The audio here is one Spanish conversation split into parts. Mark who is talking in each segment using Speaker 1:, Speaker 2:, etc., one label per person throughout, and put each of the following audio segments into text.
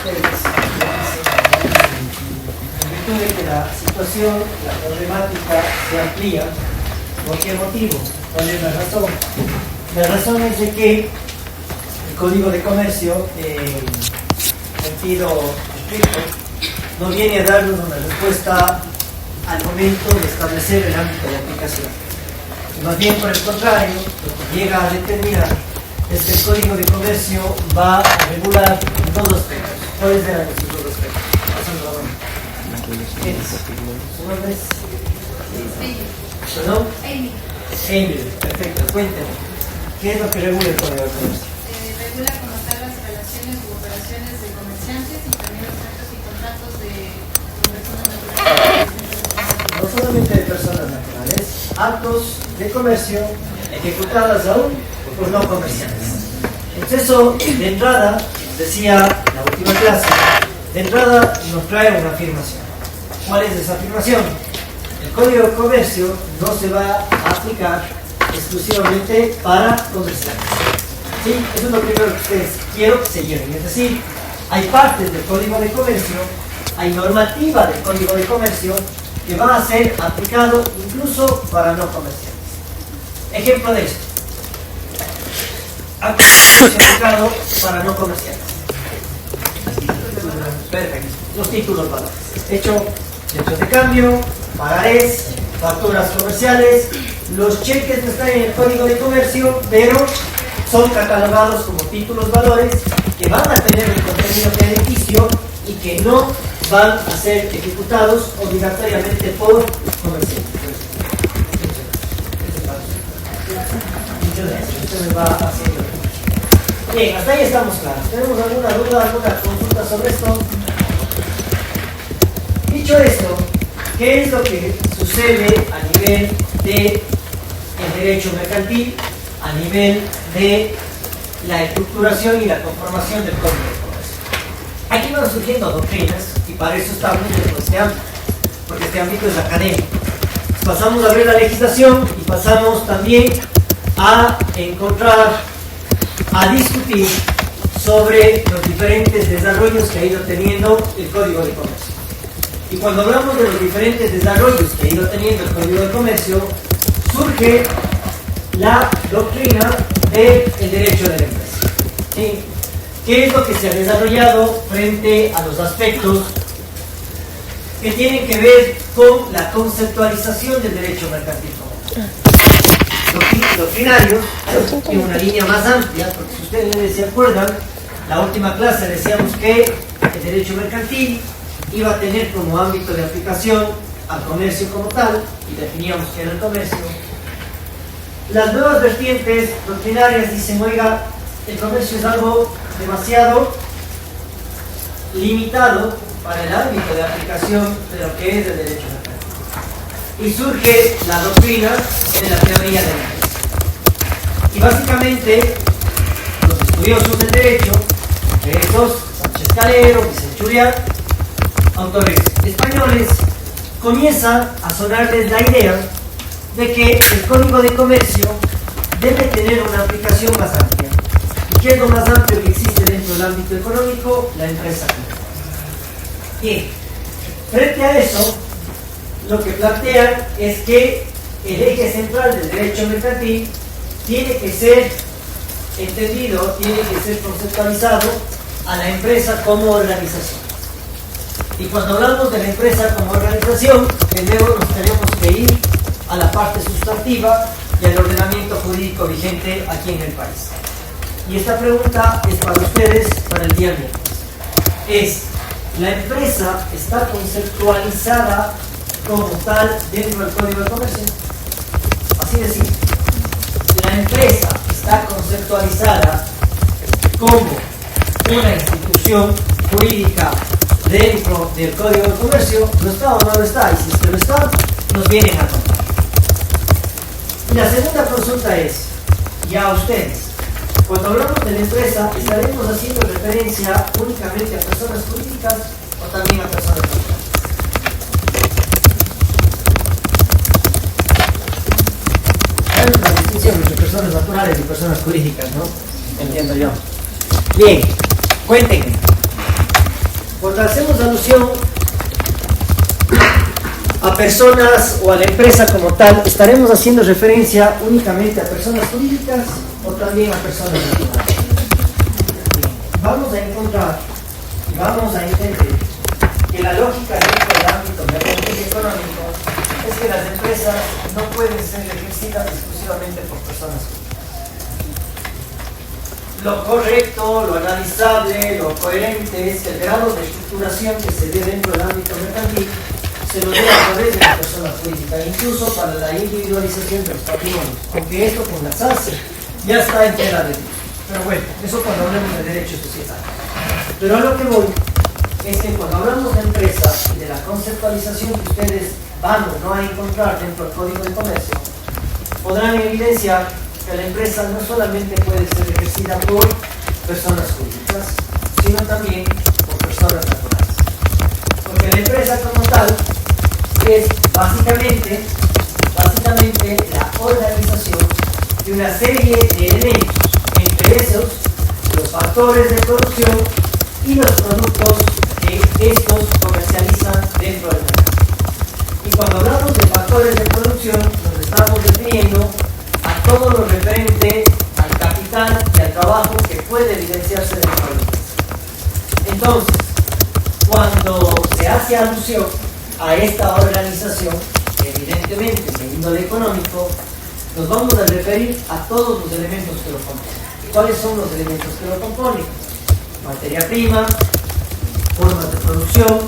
Speaker 1: ustedes, en virtud de que la situación, la problemática se amplía. ¿Por qué motivo? ¿Cuál es la razón? La razón es de que el Código de Comercio, en sentido estricto, no viene a darnos una respuesta al momento de establecer el ámbito de aplicación. Más bien, por el contrario, lo que llega a determinar es que el Código de Comercio va a regular dos aspectos. ¿Cuáles eran esos dos aspectos? Pasando la mano. ¿Qué es? ¿Su nombre es? ¿Perdón? Amy, perfecto, cuénteme. ¿Qué es lo que regula el Código de Comercio?
Speaker 2: Regula como tal las relaciones u operaciones de comerciantes y también los actos y contratos de personas naturales.
Speaker 1: No solamente de personas naturales, actos de comercio ejecutadas aún por no comerciantes. Entonces eso, de entrada, decía la última clase, de entrada nos trae una afirmación. ¿Cuál es esa afirmación? El Código de Comercio no se va a aplicar exclusivamente para comerciantes. ¿Sí? Eso es lo primero que ustedes quiero que se lleven. Es decir, hay partes del Código de Comercio, hay normativa del Código de Comercio que va a ser aplicado incluso para no comerciantes. Ejemplo de esto. Acto aplicado para no comerciantes. Perfecto. Los títulos valores. Hechos de cambio, pagarés, facturas comerciales. Los cheques no están en el Código de Comercio, pero son catalogados como títulos valores que van a tener el contenido crediticio y que no van a ser ejecutados obligatoriamente por comerciantes. Bien, hasta ahí estamos claros. ¿Tenemos alguna duda, alguna consulta sobre esto? Dicho esto, ¿qué es lo que sucede a nivel del derecho mercantil, a nivel de la estructuración y la conformación del Código de Comercio? Aquí van surgiendo doctrinas y para eso estamos en este ámbito, porque este ámbito es académico. Pasamos a ver la legislación y pasamos también a encontrar, a discutir sobre los diferentes desarrollos que ha ido teniendo el Código de Comercio. Y cuando hablamos de los diferentes desarrollos que ha ido teniendo el Código de Comercio, surge la doctrina del derecho de la empresa. ¿Sí? ¿Qué es lo que se ha desarrollado frente a los aspectos que tienen que ver con la conceptualización del derecho mercantil común? Doctrinarios en una línea más amplia, porque si ustedes se acuerdan, la última clase decíamos que el derecho mercantil iba a tener como ámbito de aplicación al comercio como tal, y definíamos qué era el comercio. Las nuevas vertientes doctrinarias dicen, oiga, el comercio es algo demasiado limitado para el ámbito de aplicación de lo que es el derecho mercantil. Y surge la doctrina de la teoría de la empresa. Y básicamente, los estudiosos del derecho, entre esos Sánchez Calero, Vicente Churiat, autores españoles, comienza a sonarles la idea de que el Código de Comercio debe tener una aplicación más amplia. ¿Y qué es lo más amplio que existe dentro del ámbito económico? La empresa. Bien, frente a eso, lo que plantean es que el eje central del derecho mercantil tiene que ser entendido, tiene que ser conceptualizado a la empresa como organización. Y cuando hablamos de la empresa como organización, primero nos tenemos que ir a la parte sustantiva y al ordenamiento jurídico vigente aquí en el país. Y esta pregunta es para ustedes para el día miércoles. ¿La empresa está conceptualizada como tal dentro del Código de Comercio? Así de simple. La empresa está conceptualizada como una institución jurídica dentro del Código de Comercio. ¿Lo está o no lo está? Y si es que lo está, nos vienen a contar. Y la segunda consulta es, ya a ustedes, cuando hablamos de la empresa, ¿estaremos haciendo referencia únicamente a personas jurídicas o también a personas naturales? Hay una distinción entre personas naturales y personas jurídicas, ¿no? Entiendo yo. Bien, cuéntenme. Cuando hacemos alusión a personas o a la empresa como tal, ¿estaremos haciendo referencia únicamente a personas jurídicas o también a personas naturales? Vamos a encontrar y vamos a entender que la lógica dentro del ámbito mercantil y económico es que las empresas no pueden ser ejercidas exclusivamente por personas jurídicas. Lo correcto, lo analizable, lo coherente es que el grado de estructuración que se dé dentro del ámbito mercantil se lo dé a través de la persona jurídica, incluso para la individualización de los patrimonios, aunque esto con las ACE ya está en tela de ley. Pero bueno, eso cuando hablamos de derecho societario. Pero a lo que voy es que cuando hablamos de empresa y de la conceptualización que ustedes van o no a encontrar dentro del Código de Comercio, podrán evidenciar que la empresa no solamente puede ser ejercida por personas jurídicas, sino también por personas naturales. Porque la empresa como tal es básicamente la organización de una serie de elementos, entre esos los factores de producción y los productos que estos comercializan dentro del mercado. Y cuando hablamos de factores de producción, nos estamos refiriendo a todo lo referente al capital y al trabajo que puede evidenciarse dentro de la empresa. Entonces, cuando se hace alusión a esta organización, evidentemente de índole económico, nos vamos a referir a todos los elementos que lo componen. ¿Y cuáles son los elementos que lo componen? Materia prima, formas de producción,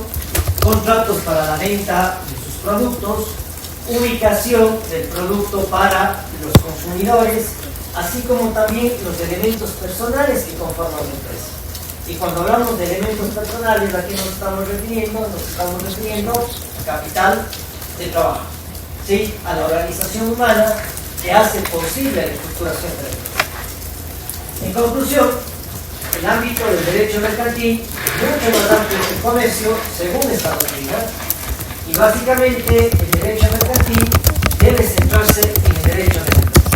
Speaker 1: contratos para la venta de sus productos, ubicación del producto para los consumidores, así como también los elementos personales que conforman la empresa. Y cuando hablamos de elementos personales, ¿a qué nos estamos refiriendo? Nos estamos refiriendo al capital de trabajo, ¿sí? A la organización humana que hace posible la estructuración de la empresa. En conclusión, el ámbito del derecho mercantil es mucho más amplio que el comercio, según esta doctrina, y básicamente el derecho mercantil debe centrarse en el derecho de la empresa.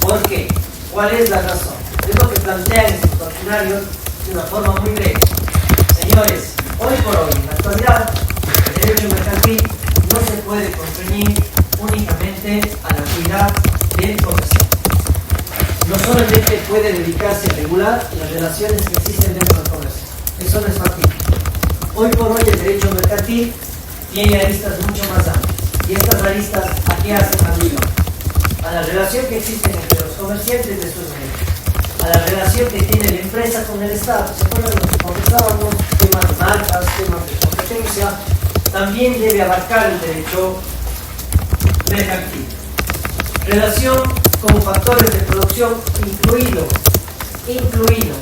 Speaker 1: ¿Por qué? ¿Cuál es la razón? Es lo que plantean estos doctrinarios de una forma muy breve. Señores, hoy por hoy, en la actualidad, el derecho mercantil no se puede constreñir únicamente a la actividad del comerciante. No solamente puede dedicarse a regular las relaciones que existen dentro del comercio. Eso no es factible. Hoy por hoy el derecho mercantil tiene aristas mucho más amplias. ¿Y estas aristas a qué hacen alusión? A la relación que existe entre los comerciantes de sus derechos, a la relación que tiene la empresa con el Estado. ¿Se acuerdan lo que conversábamos? Temas de marcas, temas de competencia. También debe abarcar el derecho mercantil. Relación con factores de producción, incluido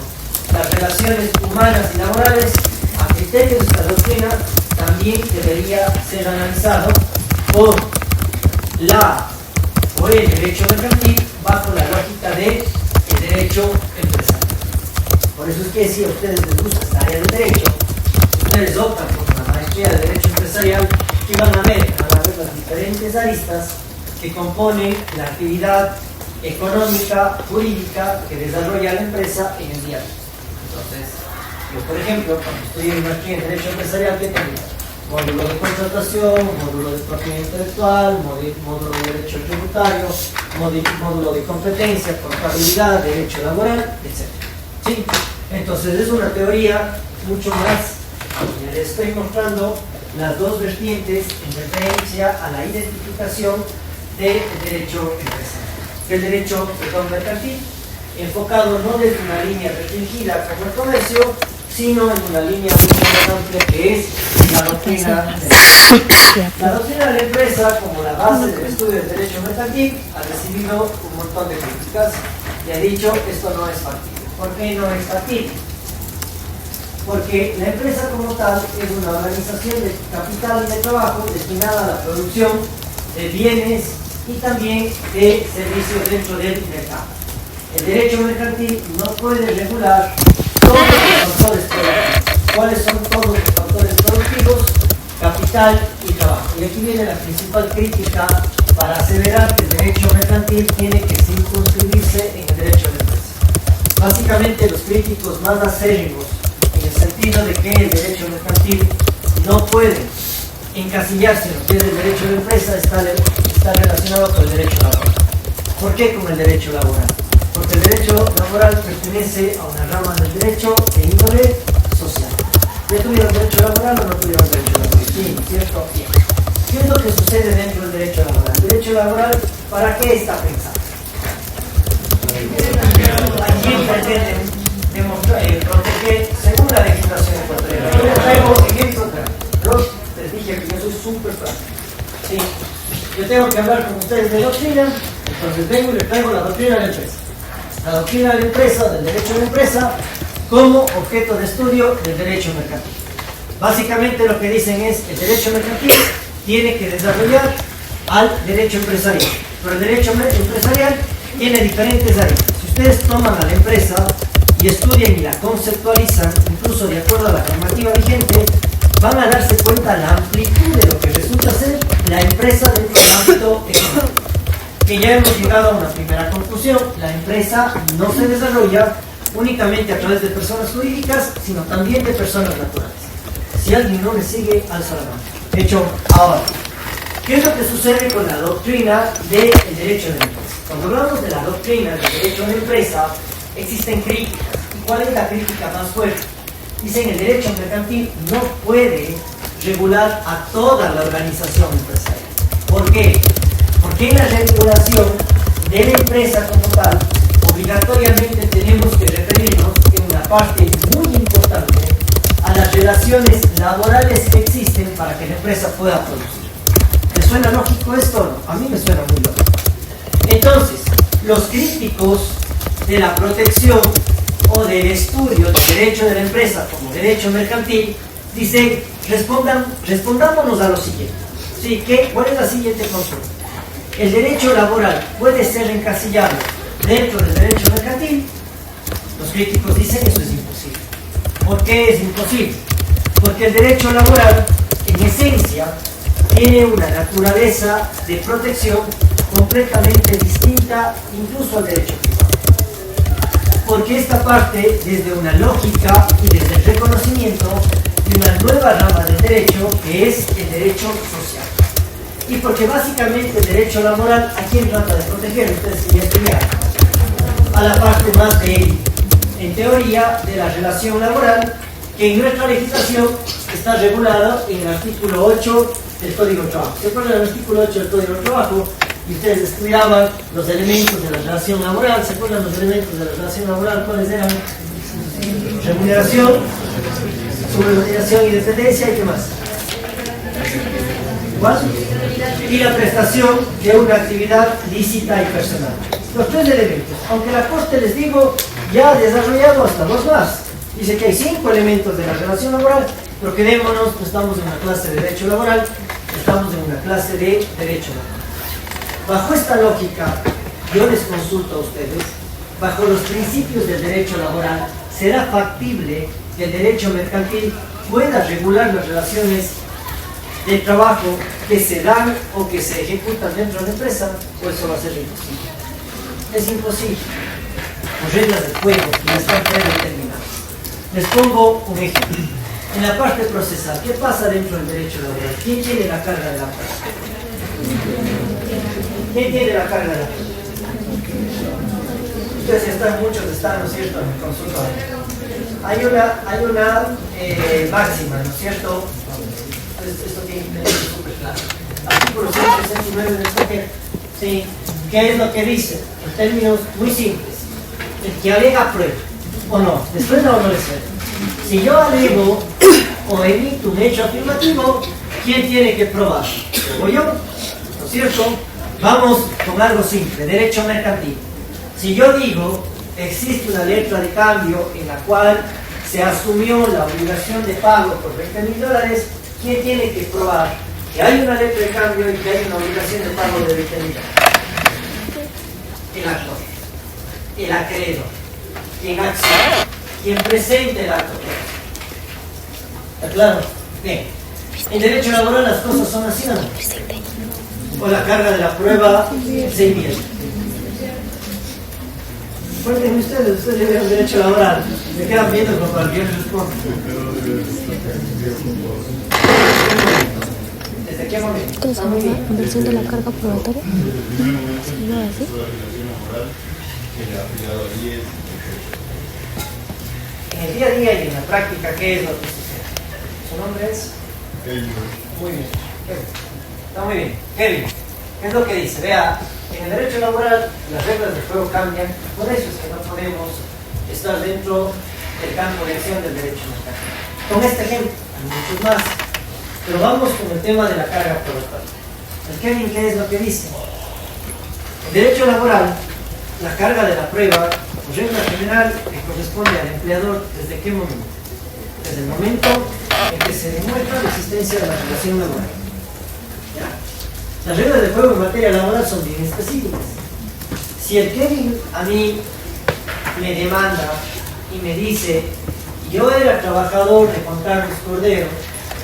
Speaker 1: las relaciones humanas y laborales, a criterios de esta doctrina, también debería ser analizado por el derecho mercantil bajo la lógica del derecho empresarial. Por eso es que si a ustedes les gusta esta área del derecho, ustedes optan por una maestría de derecho empresarial, que van a ver las diferentes aristas que componen la actividad económica, jurídica que desarrolla la empresa en el día a día. Entonces, yo por ejemplo, cuando estudié en maestría en derecho empresarial, ¿qué tenía? Módulo de contratación, módulo de propiedad intelectual, módulo de derecho tributario, módulo de competencia, contabilidad, derecho laboral, etc. ¿Sí? Entonces es una teoría mucho más. Les estoy mostrando las dos vertientes en referencia a la identificación del derecho empresarial, del derecho mercantil, enfocado no desde una línea restringida como el comercio, sino en una línea mucho más amplia que es la doctrina de la empresa. La doctrina de la empresa, como la base del estudio del derecho mercantil, ha recibido un montón de críticas y ha dicho esto no es factible. ¿Por qué no es factible? Porque la empresa como tal es una organización de capital y de trabajo destinada a la producción de bienes y también de servicios dentro del mercado. El derecho mercantil no puede regular todos los factores productivos. ¿Cuáles son todos los factores productivos? Capital y trabajo. Y aquí viene la principal crítica para aseverar que el derecho mercantil tiene que circunscribirse en el derecho de empresa. Básicamente los críticos más acérrimos en en el sentido de que el derecho mercantil no puede encasillarse en lo que es el derecho de empresa, está relacionado con el derecho laboral. ¿Por qué con el derecho laboral? Porque el derecho laboral pertenece a una rama del derecho de índole social. ¿Ya tuvieron derecho laboral o no tuvieron derecho laboral? Sí, ¿cierto? Bien. ¿Qué es lo que sucede dentro del derecho laboral? El derecho laboral, ¿para qué está pensado? ¿A quién pretenden proteger según la legislación ecuatoriana? Yo les traigo ejemplos. Les dije que yo soy súper práctico. Sí. Yo tengo que hablar con ustedes de doctrina, entonces vengo y les traigo la doctrina de la empresa. La doctrina de la empresa, del derecho de la empresa, como objeto de estudio del derecho mercantil. Básicamente lo que dicen es el derecho mercantil tiene que desarrollar al derecho empresarial. Pero el derecho empresarial tiene diferentes áreas. Si ustedes toman a la empresa y estudian y la conceptualizan, incluso de acuerdo a la normativa vigente, van a darse cuenta de la amplitud de lo que resulta ser la empresa dentro del ámbito económico. Que ya hemos llegado a una primera conclusión: la empresa no se desarrolla únicamente a través de personas jurídicas, sino también de personas naturales. Si alguien no me sigue, alza la mano. De hecho, ahora, ¿qué es lo que sucede con la doctrina del derecho de la empresa? Cuando hablamos de la doctrina del derecho de la empresa, existen críticas. ¿Y cuál es la crítica más fuerte? Dicen el derecho mercantil no puede regular a toda la organización empresarial. ¿Por qué? Porque en la regulación de la empresa como tal, obligatoriamente tenemos que referirnos en una parte muy importante a las relaciones laborales que existen para que la empresa pueda producir. ¿Les suena lógico esto o no? A mí me suena muy lógico. Entonces, los críticos de la protección o del estudio del derecho de la empresa como derecho mercantil dicen, respondámonos a lo siguiente. ¿Sí? ¿Cuál es la siguiente consulta? ¿El derecho laboral puede ser encasillado dentro del derecho mercantil? Los críticos dicen que eso es imposible. ¿Por qué es imposible? Porque el derecho laboral, en esencia, tiene una naturaleza de protección completamente distinta incluso al derecho privado. Porque esta parte desde una lógica y desde el reconocimiento de una nueva rama del derecho que es el derecho social. Y porque básicamente el derecho laboral, ¿a quién trata de proteger? Ustedes ya estudiaron. A la parte más débil, en teoría, de la relación laboral, que en nuestra legislación está regulada en el artículo 8 del Código de Trabajo. ¿Se acuerdan del artículo 8 del Código de Trabajo? Y ustedes estudiaban los elementos de la relación laboral. ¿Se acuerdan los elementos de la relación laboral? ¿Cuáles eran? Remuneración, subordinación y dependencia, ¿y qué más? ¿Cuál? Y la prestación de una actividad lícita y personal. Los tres elementos. Aunque la Corte, les digo, ya ha desarrollado hasta dos más. Dice que hay 5 elementos de la relación laboral, pero quedémonos, no estamos en una clase de derecho laboral, estamos en una clase de derecho laboral. Bajo esta lógica, yo les consulto a ustedes, bajo los principios del derecho laboral, ¿será factible que el derecho mercantil pueda regular las relaciones de trabajo que se dan o que se ejecutan dentro de la empresa? ¿O eso va a ser imposible? Es imposible. Las reglas del juego ya están predeterminadas. Les pongo un ejemplo. En la parte procesal, ¿qué pasa dentro del derecho laboral? ¿Quién tiene la carga de la prueba? ¿Quién tiene la carga de la prueba? Ustedes están, muchos están, ¿no es cierto?, en el consultorio. Hay una máxima, ¿no es cierto? Esto tiene que tener súper claro. Artículo 169 del COGEP. ¿Sí? ¿Qué es lo que dice? En términos muy simples. El que alega prueba, ¿o no? ¿Les suena o no les suena? Si yo alego o emito un hecho afirmativo, ¿quién tiene que probar? ¿O yo? ¿No es cierto? Vamos con algo simple, derecho mercantil. Si yo digo, existe una letra de cambio en la cual se asumió la obligación de pago por $20,000, ¿quién tiene que probar que hay una letra de cambio y que hay una obligación de pago de $20,000? El actor, el acreedor, quien accede, quien presente el acto. ¿Está claro? Bien. En derecho laboral las cosas son así, ¿no? O la carga de la prueba se invierte. Cuéntenme ustedes vieron derecho laboral. Me quedan viendo como para que yo responda. ¿Desde qué momento?
Speaker 3: Entonces, la inversión de la carga probatoria. ¿Se llama así?
Speaker 1: En el día a día y en la práctica, ¿qué es lo que sucede? ¿Su nombre es?
Speaker 4: Kevin.
Speaker 1: Muy bien. Kevin. Está muy bien. Kevin, ¿qué es lo que dice? Vea, en el derecho laboral las reglas del juego cambian, por eso es que no podemos estar dentro del campo de acción del derecho mercantil. Con este ejemplo, hay muchos más, pero vamos con el tema de la carga probatoria. El Kevin, ¿qué es lo que dice? En derecho laboral, la carga de la prueba, por regla general, le corresponde al empleador ¿desde qué momento? Desde el momento en que se demuestra la existencia de la relación laboral. ¿Ya? Las reglas de juego en materia laboral son bien específicas. Si el Kevin a mí me demanda y me dice, yo era trabajador de Juan Carlos Cordero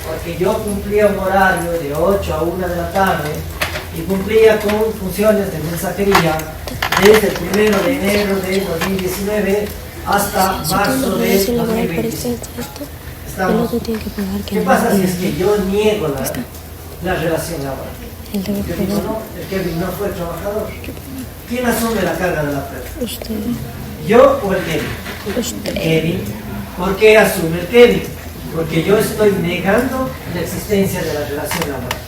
Speaker 1: porque yo cumplía un horario de 8 a 1 de la tarde y cumplía con funciones de mensajería desde el 1 de enero de 2019 hasta marzo de 2020. ¿Estamos? ¿Qué pasa si es que yo niego la relación laboral? Yo digo, no, el Kevin no fue trabajador. ¿Quién asume la carga de la prueba?
Speaker 3: Usted.
Speaker 1: ¿Yo o el Kevin?
Speaker 3: Usted.
Speaker 1: Kevin. ¿Por qué asume el Kevin? Porque yo estoy negando la existencia de la relación laboral.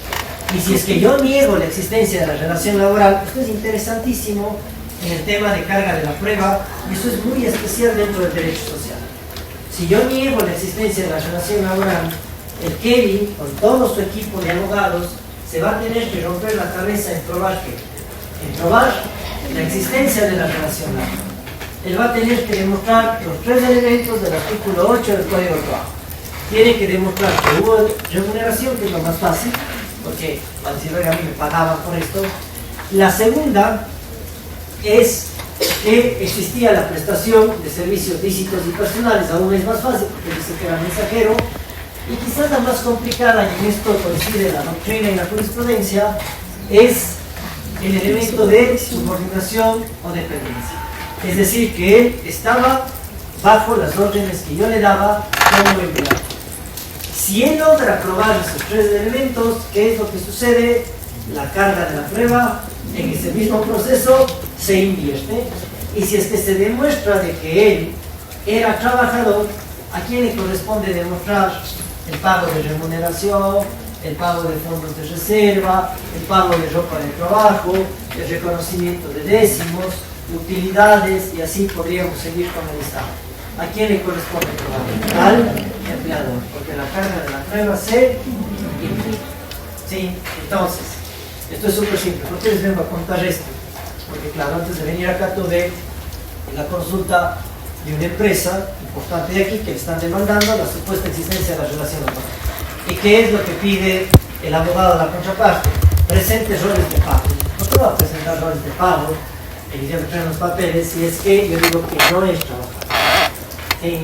Speaker 1: Y si es que yo niego la existencia de la relación laboral, esto es interesantísimo en el tema de carga de la prueba, y eso es muy especial dentro del derecho social. Si yo niego la existencia de la relación laboral, el Kevin, con todo su equipo de abogados, se va a tener que romper la cabeza en probar qué, en probar la existencia de la relación laboral. Él va a tener que demostrar los 3 elementos del artículo 8 del Código de Trabajo. Tiene que demostrar que hubo remuneración, que es lo más fácil, porque al decir, a mí me pagaban por esto. La segunda es que existía la prestación de servicios lícitos y personales, aún es más fácil porque dice que era mensajero. Y quizás la más complicada, y en esto coincide la doctrina y la jurisprudencia, es el elemento de subordinación o dependencia. Es decir, que él estaba bajo las órdenes que yo le daba como empleado. Si él logra probar esos 3 elementos, ¿qué es lo que sucede? La carga de la prueba en ese mismo proceso se invierte. Y si es que se demuestra de que él era trabajador, ¿a quién le corresponde demostrar el pago de remuneración, el pago de fondos de reserva, el pago de ropa de trabajo, el reconocimiento de décimos, utilidades, y así podríamos seguir con el Estado? ¿A quién le corresponde probar? Al empleador, porque la carga de la prueba se implica. ¿Sí? Entonces, esto es súper simple. ¿Por qué les vengo a contar esto? Porque claro, antes de venir acá tuve la consulta de una empresa importante de aquí que le están demandando la supuesta existencia de la relación laboral. ¿Y qué es lo que pide el abogado de la contraparte? Presente roles de pago. No te va a presentar roles de pago, evidentemente traen los papeles, si es que yo digo que no es trabajador. ¿Sí?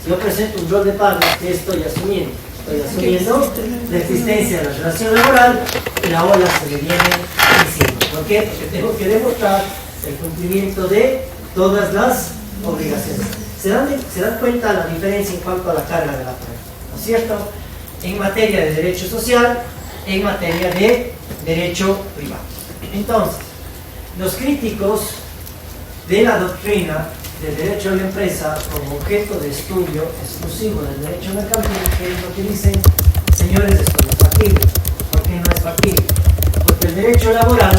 Speaker 1: Si yo presento un rol de pago, ¿qué estoy asumiendo? Estoy asumiendo la existencia de la relación laboral y la ola se le viene encima. ¿Por qué? Porque tengo que demostrar el cumplimiento de todas las obligaciones. ¿Se dan cuenta la diferencia en cuanto a la carga de la prueba? ¿No es cierto? En materia de derecho social, en materia de derecho privado. Entonces, los críticos de la doctrina del derecho de la empresa como objeto de estudio exclusivo del derecho mercantil, que es lo que dicen, señores, esto no es factible. ¿Por qué no es factible? Porque el derecho laboral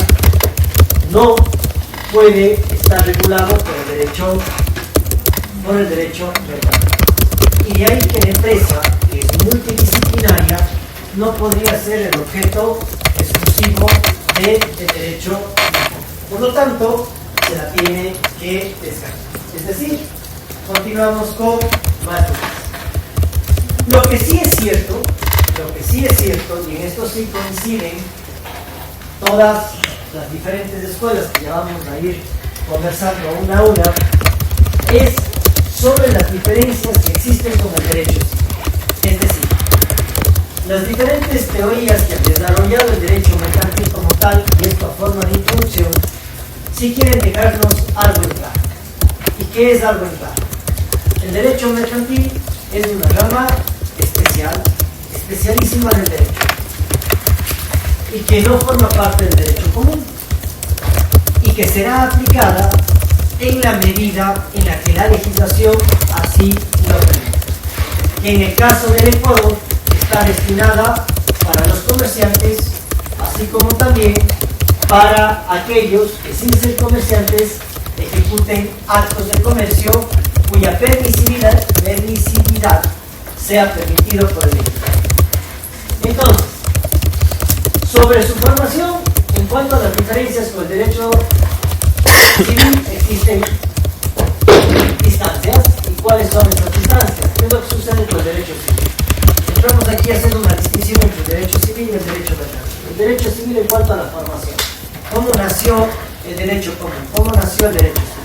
Speaker 1: no puede estar regulado por el derecho mercantil. Y de ahí que la empresa, que es multidisciplinaria, no podría ser el objeto exclusivo del derecho mercantil. Por lo tanto, se la tiene que descartar. Es decir, continuamos con más dudas. Lo que sí es cierto, y en esto sí coinciden todas las diferentes escuelas que ya vamos a ir conversando una a una, es sobre las diferencias que existen con el derecho civil. Es decir, las diferentes teorías que han desarrollado el derecho mercantil como tal, y esto a forma de introducción, sí quieren dejarnos algo en claro. ¿Y qué es algo en claro? El El derecho mercantil es una rama especialísima del derecho, y que no forma parte del derecho común, y que será aplicada en la medida en la que la legislación así lo permite. En el caso del Ecuador, está destinada para los comerciantes, así como también para aquellos que, sin ser comerciantes, ejecuten actos de comercio cuya permisividad sea permitido por el legislador. Entonces, sobre su formación, en cuanto a las diferencias con el derecho civil, existen instancias. ¿Y cuáles son esas instancias? ¿Qué es lo que sucede con el derecho civil? Entramos aquí haciendo una distinción entre el derecho civil y el derecho mercantil. El derecho civil en cuanto a la formación. ¿Cómo nació el derecho común? ¿Cómo nació el derecho civil?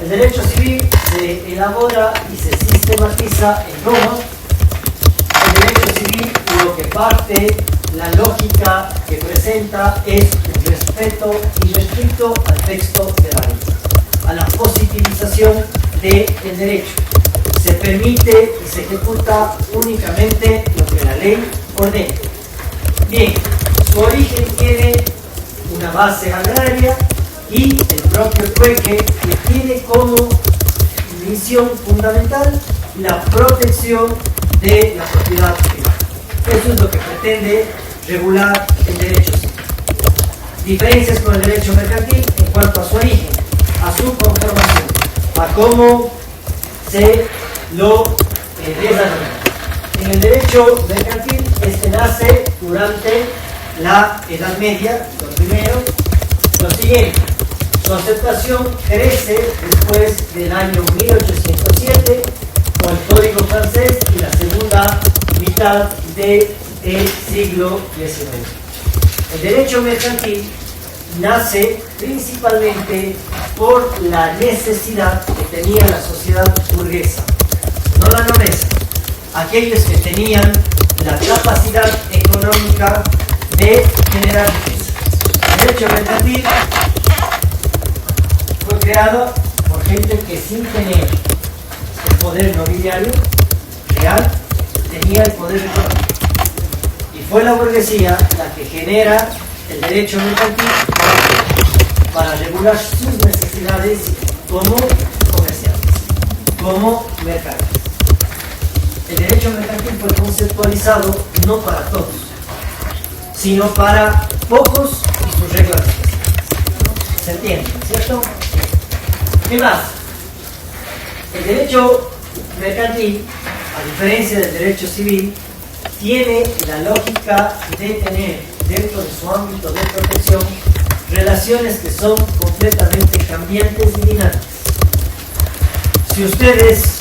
Speaker 1: El derecho civil se elabora y se sistematiza en Roma. El derecho civil, lo que parte, la lógica que presenta es un respeto irrestricto al texto de la ley, a la positivización del derecho. Se permite y se ejecuta únicamente lo que la ley ordena. Bien, su origen tiene una base agraria y el propio trueque, que tiene como misión fundamental la protección de la propiedad privada. Eso es lo que pretende regular el derecho civil. Diferencias con el derecho mercantil en cuanto a su origen, a su conformación, a cómo se lo desarrolla. En el derecho mercantil, este nace durante la Edad Media, lo primero. Lo siguiente, su aceptación crece después del año 1807 con el Código francés y la segunda mitad del siglo XIX. El derecho mercantil nace principalmente por la necesidad que tenía la sociedad burguesa, no la nobleza, aquellos que tenían la capacidad económica de generar riqueza. El derecho mercantil fue creado por gente que, sin tener el poder nobiliario real, tenía el poder económico. Y fue la burguesía la que genera el derecho mercantil para regular sus necesidades como comerciantes, como mercaderes. El derecho mercantil fue conceptualizado no para todos, sino para pocos y sus reglas especiales. ¿Se entiende? ¿Cierto? ¿Qué más? El derecho mercantil, a diferencia del derecho civil, tiene la lógica de tener dentro de su ámbito de protección relaciones que son completamente cambiantes y dinámicas. Si ustedes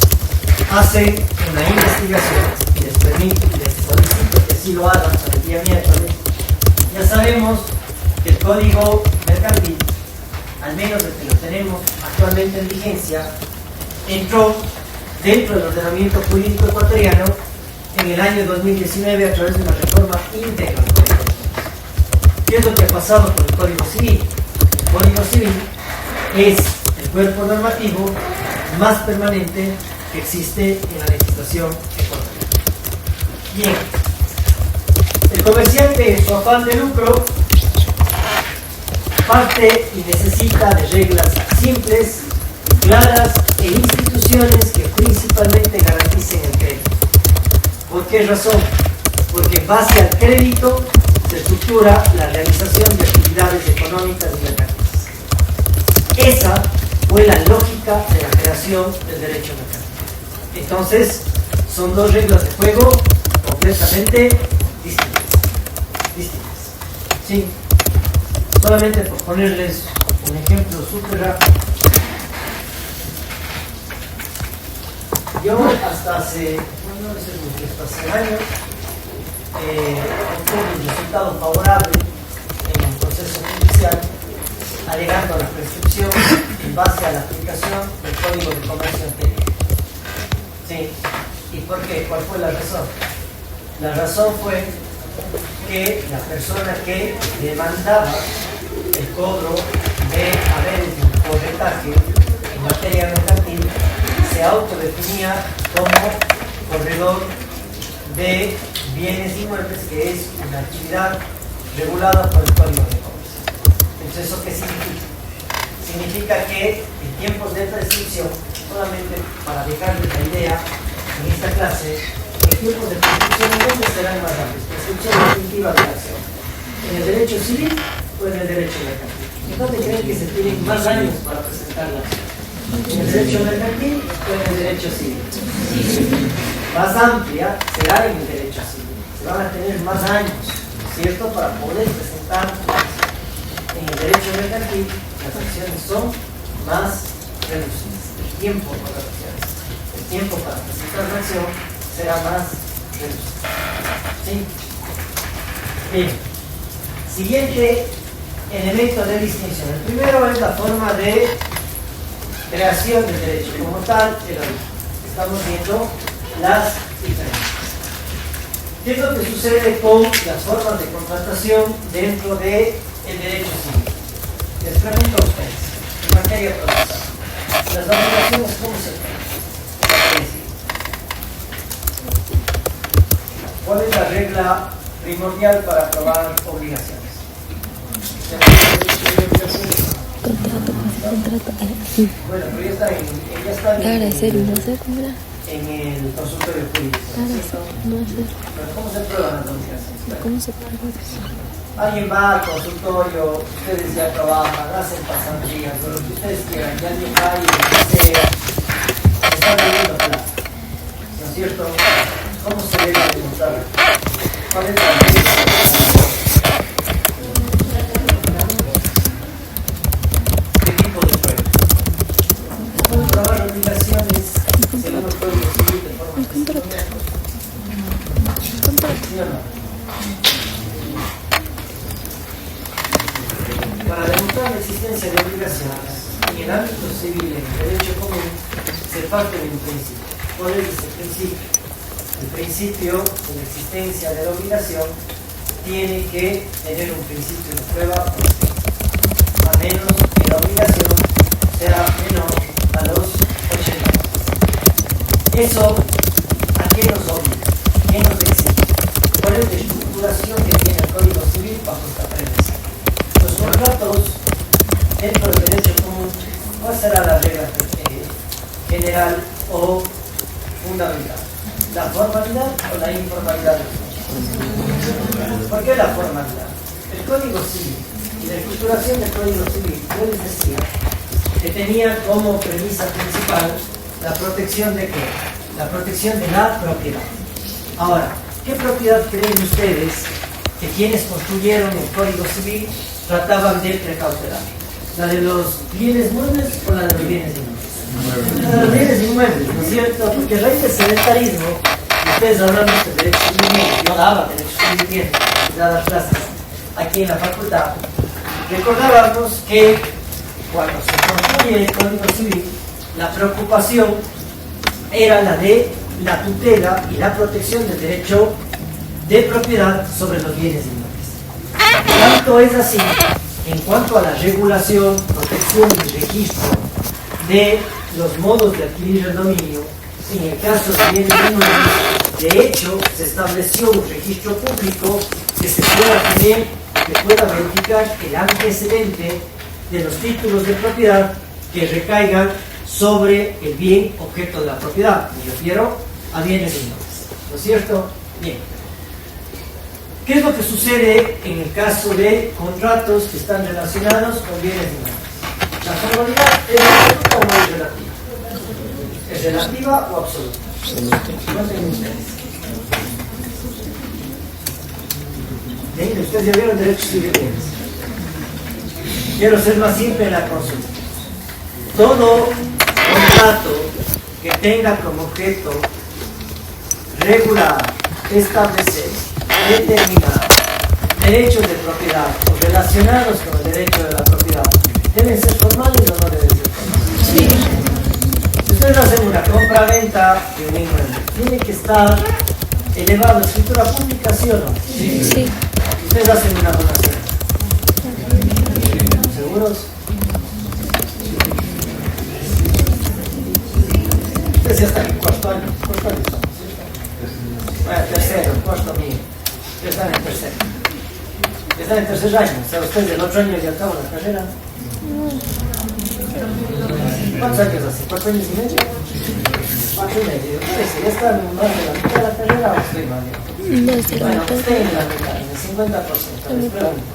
Speaker 1: hacen una investigación y les permito y les solicito que así lo hagan para el día miércoles, ya sabemos que el Código Mercantil, al menos el que lo tenemos actualmente en vigencia, entró dentro del ordenamiento jurídico ecuatoriano en el año 2019 a través de una reforma íntegra del Código. ¿Qué es lo que ha pasado con el Código Civil? El Código Civil es el cuerpo normativo más permanente que existe en la legislación ecuatoriana. Bien, el comerciante, en su afán de lucro, parte y necesita de reglas simples, claras e instituciones que principalmente garanticen el crédito. ¿Por qué razón? Porque en base al crédito se estructura la realización de actividades económicas y mercantiles. Esa fue la lógica de la creación del derecho mercantil. Entonces, son dos reglas de juego completamente distintas. ¿Sí? Solamente por ponerles un ejemplo súper rápido. Yo hasta hace años obtuve un resultado favorable en el proceso judicial, alegando la prescripción en base a la aplicación del Código de Comercio anterior. ¿Sí? ¿Y por qué? ¿Cuál fue la razón? La razón fue que la persona que demandaba el cobro de haberes de corretaje en materia mercantil se se autodefinía como corredor de bienes inmuebles, que es una actividad regulada por el Código de Comercio. Entonces, ¿eso qué significa? Significa que en tiempos de prescripción, solamente para dejarles la idea en esta clase, en tiempos de prescripción, ¿dónde serán más amplios? Prescripción definitiva de la acción. ¿En el derecho civil o en el derecho mercantil? ¿En dónde creen que se tienen más años para presentar la acción? ¿En el derecho mercantil o en el derecho civil? Más amplia será en el derecho civil. Se van a tener más años, ¿cierto?, para poder presentar la acción. En el derecho mercantil, las acciones son más reducidas. El tiempo para las acciones, el tiempo para presentar la acción será más reducido. ¿Sí? Bien. Siguiente elemento de distinción. El primero es la forma de creación del derecho como tal, el origen. Estamos viendo las diferencias. ¿Qué es lo que sucede con las formas de contratación dentro del derecho civil? Les pregunto a ustedes, en materia procesal, las obligaciones, ¿cómo se crean? ¿Cuál es la regla primordial para aprobar obligaciones?
Speaker 3: Contrato.
Speaker 1: Bueno, pero ya está
Speaker 3: Claro, hacer, no sé cómo era.
Speaker 1: en el consultorio jurídico.
Speaker 3: Claro, no sé.
Speaker 1: Pero ¿cómo se prueban las obligaciones?
Speaker 3: ¿Cómo se prueba eso?
Speaker 1: Alguien va al consultorio, ustedes ya trabajan, hacen pasantías, o lo que ustedes quieran, y alguien va y dice, están viviendo plata, ¿no es cierto? ¿Cómo se debe demostrar? ¿Cuál es la regla? ¿Qué tipo de prueba? ¿Cómo probar obligaciones según el Código Civil de forma específica? ¿Sí o no? Para demostrar la existencia de obligaciones en el ámbito civil, en el derecho común, se parte de un principio. ¿Cuál es ese principio? El principio de la existencia de la obligación tiene que tener un principio de prueba por escrito, a menos que la obligación sea menor a los 80 años. ¿Eso a qué nos obliga? ¿Qué nos exige? ¿Cuál es la estructuración que tiene el Código Civil bajo esta premisa? Los contratos dentro del derecho común, ¿cuál será la regla general o fundamental? ¿La formalidad o la informalidad? ¿Por qué la formalidad? El Código Civil y la estructuración del Código Civil, yo les decía que tenía como premisa principal la protección de ¿qué? La protección de la propiedad. Ahora, ¿qué propiedad creen ustedes que quienes construyeron el Código Civil trataban de precautelar? ¿La de los bienes muebles o la de los bienes inmuebles? La de los bienes inmuebles, ¿no es cierto? Porque a raíz del sedentarismo, ustedes hablan de derecho civil, yo daba derecho civil bien, dadas clases aquí en la facultad, recordábamos que cuando se construye el Código Civil, la preocupación era la de la tutela y la protección del derecho de propiedad sobre los bienes inmuebles. Tanto es así, en cuanto a la regulación, protección y registro de los modos de adquirir el dominio, en el caso de bienes inmuebles, de hecho, se estableció un registro público que se pueda tener, que pueda verificar el antecedente de los títulos de propiedad que recaigan sobre el bien objeto de la propiedad. Me refiero a bienes inmuebles, ¿no es cierto? Bien. ¿Qué es lo que sucede en el caso de contratos que están relacionados con bienes inmuebles? ¿La formalidad es absoluta o no es relativa? ¿Es relativa o absoluta? No tengo ustedes. Bien, ustedes ya vieron derechos civiles. Quiero ser más simple en la consulta. Todo contrato que tenga como objeto regular, establecer, determinar derechos de propiedad o relacionados con el derecho de la propiedad, ¿deben ser formales o no deben ser formales? Sí. Si ustedes hacen una compra-venta de un inmueble, tiene que estar elevado a escritura pública, ¿sí o no?
Speaker 3: Sí. Sí.
Speaker 1: Ustedes hacen una donación. ¿Seguros? ustedes ya están en cuarto año son, ¿cierto? Bueno, tercero, cuarto mío. Ya están en tercero. Ya están en tercer año. O sea, ustedes el otro año ya acaban la carrera. ¿Cuántos años hace? ¿4 años y medio? 4 y medio. Ya están más de la mitad de la carrera o estoy mal. Bueno, estoy en la mitad, en el 50%. Les pregunto,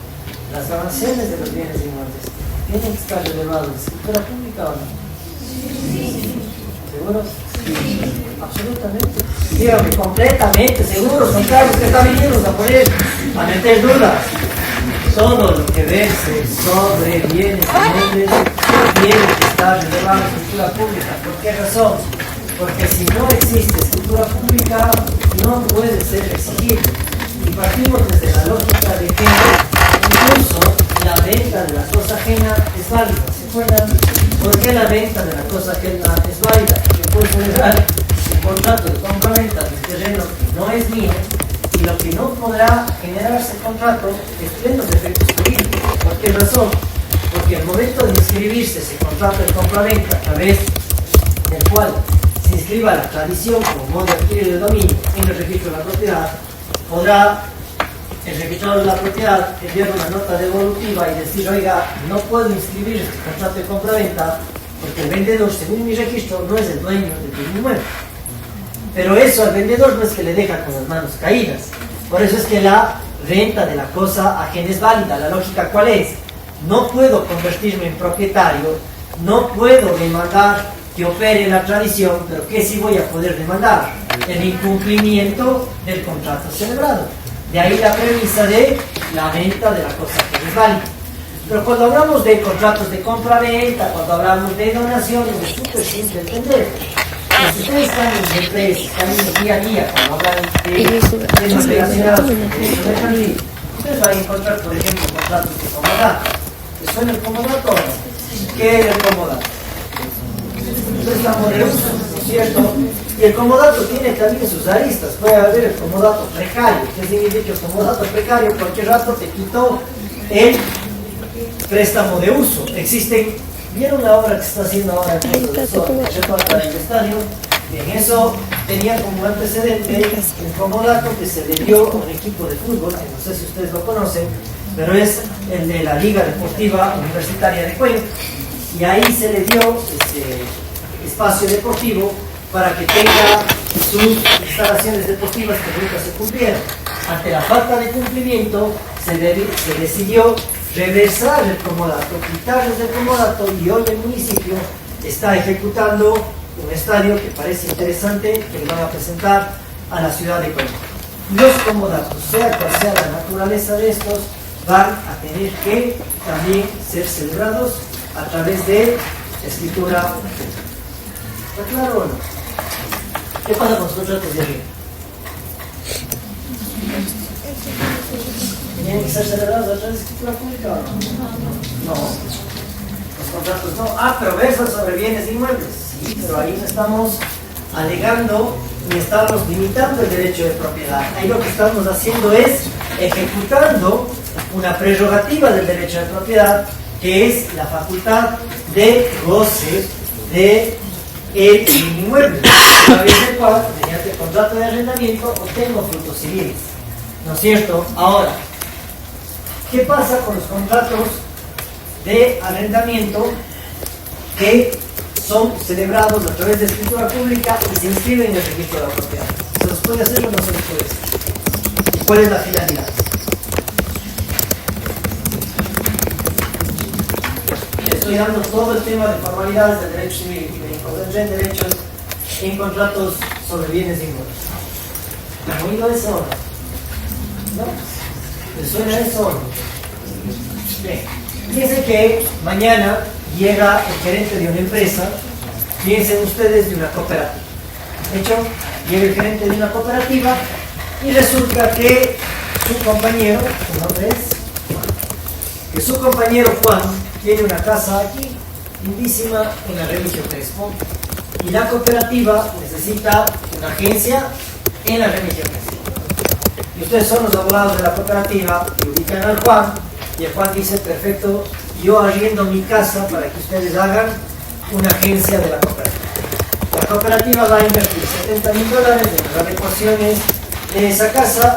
Speaker 1: ¿las donaciones de los bienes inmuebles tienen que estar relevados en escritura pública o no? ¿Seguros? Sí. Absolutamente. Dígame, completamente seguros. Son cargos que están viniendo a meter dudas. Todo lo que verse sobre bienes inmuebles tiene que estar relevado en escritura pública. ¿Por qué razón? Porque si no existe escritura pública, no puede ser exigible. Y partimos desde la lógica de que incluso la venta de la cosa ajena es válida. ¿Se acuerdan? ¿Por qué la venta de la cosa ajena es válida? Porque puedo generar un contrato de compra-venta de un terreno que no es mío, y lo que no podrá generarse el contrato es pleno de efectos jurídicos. ¿Por qué razón? Porque al momento de inscribirse ese contrato de compra-venta a través del cual se inscriba la tradición como modo de adquirir el dominio en el registro de la propiedad, podrá el registrador de la propiedad enviar una nota devolutiva y decir, oiga, no puedo inscribir este contrato de compra-venta porque el vendedor, según mi registro, no es el dueño del bien inmueble. Pero eso al vendedor no es que le deja con las manos caídas. Por eso es que la venta de la cosa ajena es válida. ¿La lógica cuál es? No puedo convertirme en propietario, no puedo demandar que opere la tradición, pero ¿qué sí voy a poder demandar? El incumplimiento del contrato celebrado. De ahí la premisa de la venta de la cosa ajena es válida. Pero cuando hablamos de contratos de compra-venta, cuando hablamos de donaciones, es súper simple entender. Si ustedes están en empresas, están en el día a día, cuando hablan de temas relacionados con el derecho mercantil, ustedes van a encontrar, por ejemplo, contratos de comodato. ¿Les suena el comodato o no? ¿Qué es el comodato? Es un préstamo de uso, ¿no es cierto? Y el comodato tiene también sus aristas. Puede haber el comodato precario. ¿Qué significa el comodato precario? Cualquier rato te quitó el préstamo de uso. Existen. ¿Vieron la obra que se está haciendo ahora en el estadio? En eso tenía como antecedente el comodato que se le dio a un equipo de fútbol, que no sé si ustedes lo conocen, pero es el de la Liga Deportiva Universitaria de Cuenca. Y ahí se le dio espacio deportivo para que tenga sus instalaciones deportivas que nunca se cumplieron. Ante la falta de cumplimiento, se decidió reversar el comodato, quitarles el comodato, y hoy el municipio está ejecutando un estadio que parece interesante, que le van a presentar a la ciudad de Cuenca. Los comodatos, sea cual sea la naturaleza de estos, van a tener que también ser celebrados a través de escritura. ¿Está claro o no? ¿Qué pasa con los contratos de arriba? ¿Tienen que ser celebrados a través de escritura pública o no? No. Los contratos no. Pero versan sobre bienes inmuebles. Sí, pero ahí no estamos alegando ni estamos limitando el derecho de propiedad. Ahí lo que estamos haciendo es ejecutando una prerrogativa del derecho de propiedad, que es la facultad de goce de el bien inmueble, a través del cual, mediante el contrato de arrendamiento, obtengo frutos civiles. ¿No es cierto? Ahora, ¿qué pasa con los contratos de arrendamiento que son celebrados a través de escritura pública y se inscriben en el registro de la propiedad? ¿Se los puede hacer o no se los puede hacer? ¿Y cuál es la finalidad? Estoy dando todo el tema de formalidades del derecho civil y de incorporación de derechos en contratos sobre bienes inmuebles. ¿Han oído eso o no? ¿No? ¿Les suena eso o no? Bien. Fíjense que mañana llega el gerente de una empresa, piensen ustedes de una cooperativa. De hecho, llega el gerente de una cooperativa y resulta que su compañero, su nombre es Juan, que su compañero Juan tiene una casa aquí, lindísima, en la Remigio Crespo, y la cooperativa necesita una agencia en la Remigio Crespo. Y ustedes son los abogados de la cooperativa y ubican al Juan, y el Juan dice, perfecto, yo arriendo mi casa para que ustedes hagan una agencia de la cooperativa. cooperativa va a invertir $70.000 en las adecuaciones de esa casa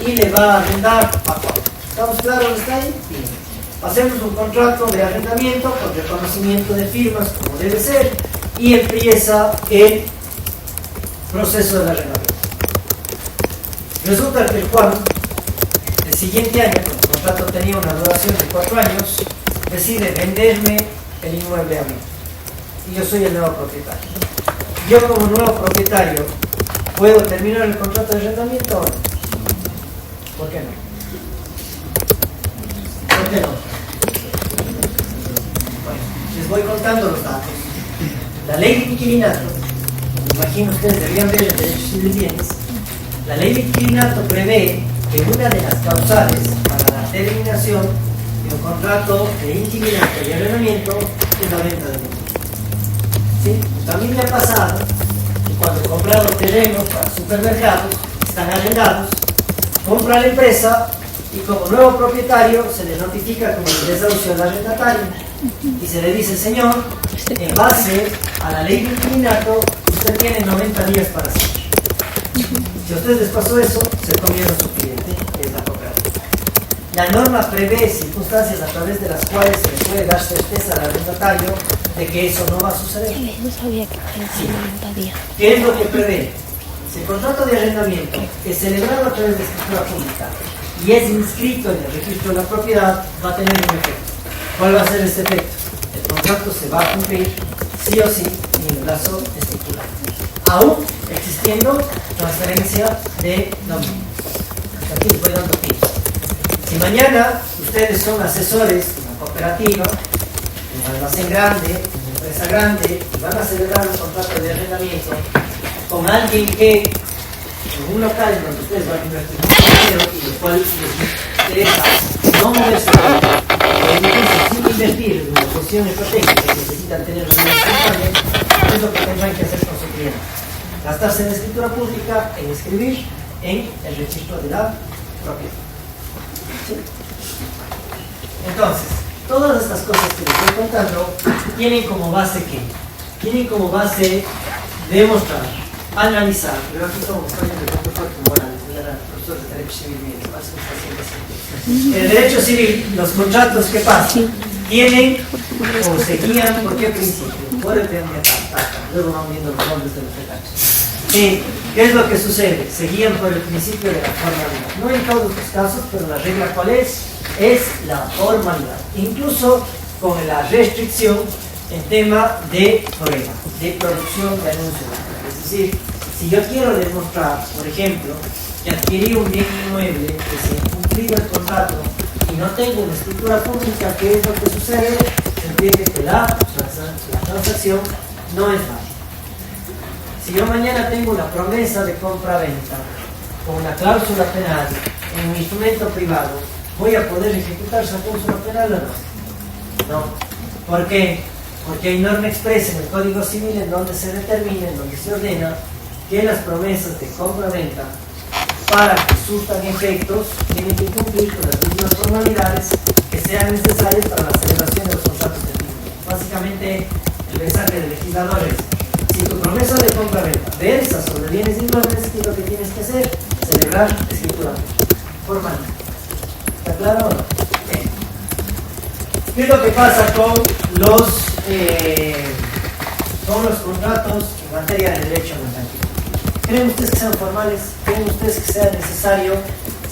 Speaker 1: y le va a arrendar a 4. ¿Estamos claros hasta ahí? Bien. Hacemos un contrato de arrendamiento con reconocimiento de firmas como debe ser y empieza el proceso del arrendamiento. Resulta que el Juan, el siguiente año, cuando el contrato tenía una duración de 4 años, decide venderme el inmueble a mí. Y yo soy el nuevo propietario. Yo como nuevo propietario, ¿puedo terminar el contrato de arrendamiento o no? ¿Por qué no? ¿Por qué no? Bueno, les voy contando los datos. La ley de inquilinato, imagino ustedes deberían ver el derecho civil de bienes, la ley de inquilinato prevé que una de las causales para la terminación de un contrato de inquilinato y arrendamiento es la venta de bienes. ¿Sí? También me ha pasado que cuando he comprado terrenos para supermercados, están arrendados, compra la empresa y como nuevo propietario se le notifica como desahucio al arrendatario y se le dice, señor, en base a la ley de inquilinato, usted tiene 90 días para hacer. Si a ustedes les pasó eso, se comieron su cliente, que es la cooperativa. La norma prevé circunstancias a través de las cuales se le puede dar certeza al arrendatario de que eso no va a suceder.
Speaker 3: No sabía que tenía 90 días.
Speaker 1: ¿Qué es lo que prevé? Si el contrato de arrendamiento es celebrado a través de escritura pública y es inscrito en el registro de la propiedad, va a tener un efecto. ¿Cuál va a ser ese efecto? El contrato se va a cumplir sí o sí en el plazo estipulado, aún existiendo transferencia de dominio. Aquí les voy dando tips. Si mañana ustedes son asesores de una cooperativa, de un almacén grande, de una empresa grande, y van a celebrar un contrato de arrendamiento con alguien que en un local en donde ustedes van a invertir dinero y lo cual les interesa no moverse incluso sin invertir en una cuestión estratégica que necesitan tener una campaña, es lo que tendrán que hacer con su cliente. Gastarse en escritura pública, en escribir en el registro de la propiedad. ¿Sí? Entonces, todas estas cosas que les estoy contando tienen como base ¿qué? Tienen como base demostrar, analizar, pero aquí somos Morales, profesor de Derecho Civil, en el Derecho Civil, los contratos que pasan tienen o se guían por qué principio, por el luego vamos viendo los nombres de los detalles. ¿Qué es lo que sucede? Se guían por el principio de la formalidad. No en todos los casos, pero la regla ¿cuál es? Es la formalidad. Incluso con la restricción en tema de prueba, de producción de anuncios. Es decir, si yo quiero demostrar, por ejemplo, que adquirí un bien inmueble, que se ha cumplido el contrato y no tengo una escritura pública, ¿qué es lo que sucede? Se entiende que la transacción no es válida. Si yo mañana tengo una promesa de compra-venta con una cláusula penal en un instrumento privado, ¿voy a poder ejecutar esa cláusula penal o no? No. ¿Por qué? Porque hay norma expresa en el Código Civil en donde se determina, en donde se ordena que las promesas de compra-venta, para que surtan efectos, tienen que cumplir con las mismas formalidades que sean necesarias para la celebración de los contratos de arrendamiento. Básicamente, el mensaje del legislador es: si tu promesa de compra-venta versa sobre bienes inmuebles, ¿qué es lo que tienes que hacer? Celebrar escritura formal. ¿Está claro o no? Bien. ¿Qué es lo que pasa con los contratos en materia de derecho mercantil? ¿Creen ustedes que sean formales? ¿Creen ustedes que sea necesario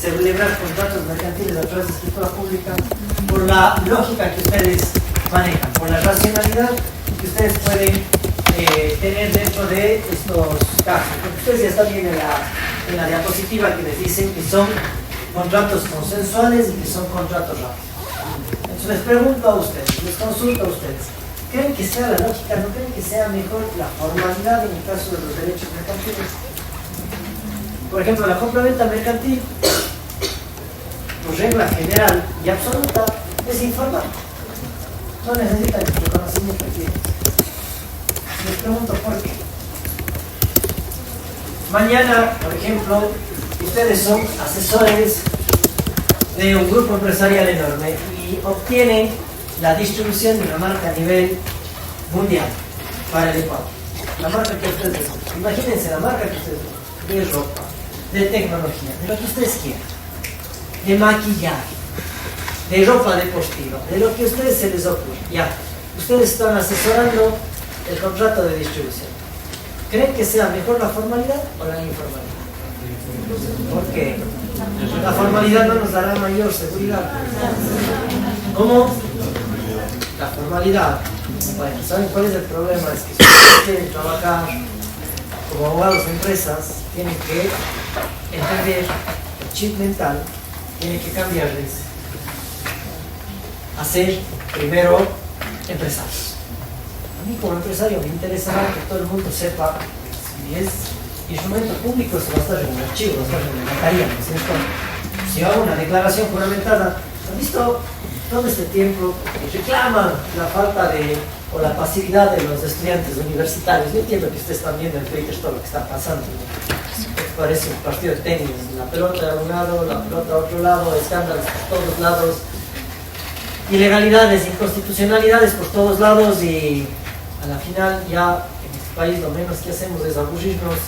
Speaker 1: celebrar contratos mercantiles a través de escritura pública? Por la lógica que ustedes manejan, por la racionalidad que ustedes pueden tener dentro de estos casos. Porque ustedes ya están bien en la diapositiva que les dicen que son contratos consensuales y que son contratos rápidos. Entonces les pregunto a ustedes, les consulto a ustedes, ¿creen que sea la lógica, no creen que sea mejor la formalidad en el caso de los derechos mercantiles? Por ejemplo, la compra-venta mercantil, por regla general y absoluta, es informal. No necesitan el conocimiento que les pregunto por qué. Mañana, por ejemplo, ustedes son asesores de un grupo empresarial enorme y obtienen la distribución de una marca a nivel mundial para el Ecuador. La marca que ustedes escogen. Imagínense la marca que ustedes escogen. De ropa, de tecnología, de lo que ustedes quieran. De maquillaje, de ropa deportiva, de lo que a ustedes se les ocurra. Ya, ustedes están asesorando el contrato de distribución. ¿Creen que sea mejor la formalidad o la informalidad? ¿Por qué? La formalidad no nos dará mayor seguridad. ¿Cómo? La formalidad. Bueno, ¿saben cuál es el problema? Es que si ustedes quieren trabajar como abogados de empresas, tienen que entender el chip mental, tienen que cambiarles a ser primero empresarios. A mí como empresario me interesa que todo el mundo sepa si es instrumento público, se va a estar en un archivo, va a estar en una notaría, ¿no es cierto? Si hago una declaración juramentada, ¿han visto todo este tiempo que reclaman la falta de o la pasividad de los estudiantes universitarios? Yo entiendo que ustedes están viendo en Twitter todo lo que está pasando, ¿no? Parece un partido de tenis, la pelota a un lado, la pelota a otro lado, escándalos por todos lados, ilegalidades, inconstitucionalidades por todos lados, y a la final ya en este país lo menos que hacemos es aburrirnos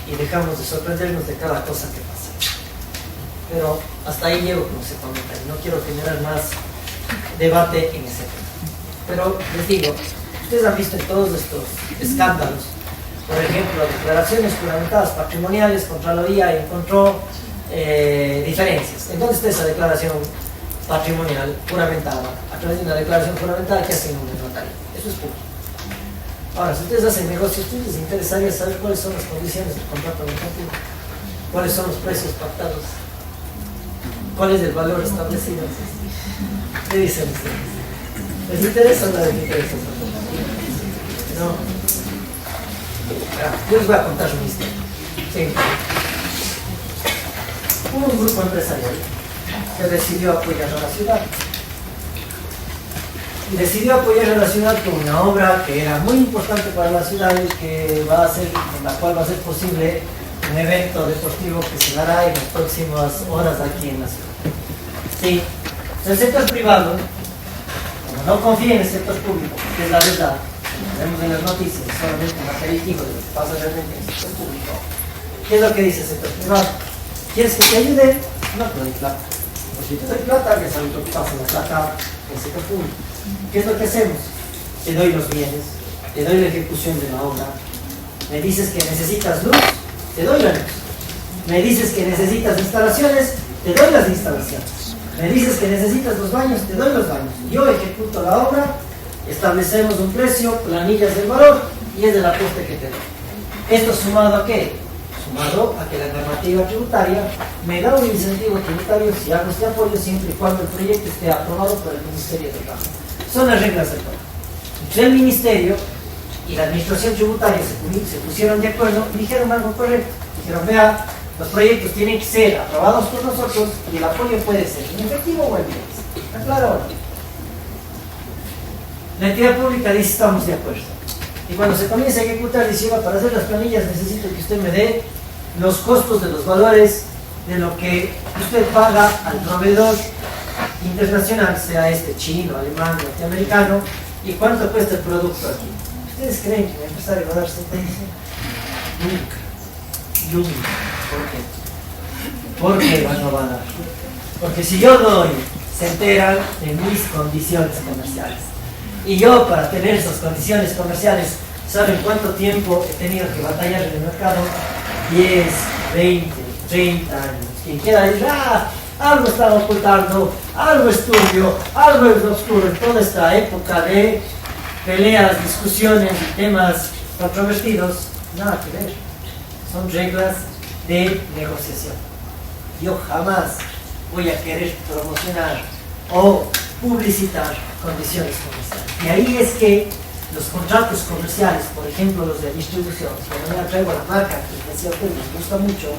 Speaker 1: y dejamos de sorprendernos de cada cosa que pasa. Pero hasta ahí llego con ese comentario, no quiero generar más debate en ese tema. Pero les digo, ustedes han visto en todos estos escándalos, por ejemplo, declaraciones juramentadas patrimoniales, Contraloría encontró diferencias. Entonces esa declaración patrimonial juramentada, a través de una declaración juramentada que hacen un notario. Eso es público. Ahora, si ustedes hacen negocios, les interesaría saber cuáles son las condiciones del contrato mercantil, cuáles son los precios pactados, cuál es el valor establecido. ¿Qué dicen ustedes? ¿Les interesa o no les interesa? No. Yo les voy a contar una historia. Sí. Hubo un grupo empresarial que decidió apoyar a la ciudad. Y decidió apoyar a la ciudad con una obra que era muy importante para la ciudad y que va a ser, en la cual va a ser posible un evento deportivo que se dará en las próximas horas aquí en la ciudad. Sí, el sector privado, como no confía en el sector público, que es la verdad, vemos en las noticias, solamente un aperitivo de lo que pasa realmente en el sector público. ¿Qué es lo que dice el sector privado? ¿Quieres que te ayude? No te doy plata. Pues si te doy plata, ya sabes lo que pasa en la plata en el sector público. ¿Qué es lo que hacemos? Te doy los bienes, te doy la ejecución de la obra. Me dices que necesitas luz, te doy la luz. Me dices que necesitas instalaciones, te doy las instalaciones. Me dices que necesitas los baños, te doy los baños. Yo ejecuto la obra, establecemos un precio, planillas del valor y es del aporte que te doy. ¿Esto sumado a qué? Sumado a que la normativa tributaria me da un incentivo tributario si hago este apoyo siempre y cuando el proyecto esté aprobado por el Ministerio de Trabajo. Son las reglas del juego. Entre el Ministerio y la Administración Tributaria se pusieron de acuerdo y dijeron algo correcto. Dijeron, vea, los proyectos tienen que ser aprobados por nosotros y el apoyo puede ser en efectivo o en bienes. ¿Está claro? La entidad pública dice, estamos de acuerdo. Y cuando se comienza a ejecutar, dice, para hacer las planillas necesito que usted me dé los costos de los valores de lo que usted paga al proveedor internacional, sea este chino, alemán, norteamericano, y cuánto cuesta el producto aquí. ¿Ustedes creen que va a empezar a dar sentencia? Nunca. Nunca. ¿Por qué? ¿Por qué no va a dar? Porque si yo doy, se enteran de mis condiciones comerciales. Y yo, para tener esas condiciones comerciales, ¿saben cuánto tiempo he tenido que batallar en el mercado? 10, 20, 30 años. Quien quiera decir, algo estaba ocultando, algo es turbio, algo es oscuro en toda esta época de peleas, discusiones y temas controvertidos, nada que ver. Son reglas de negociación. Yo jamás voy a querer promocionar o publicitar condiciones comerciales. Y ahí es que los contratos comerciales, por ejemplo los de distribución, cuando me traigo la marca que decía que me gusta mucho,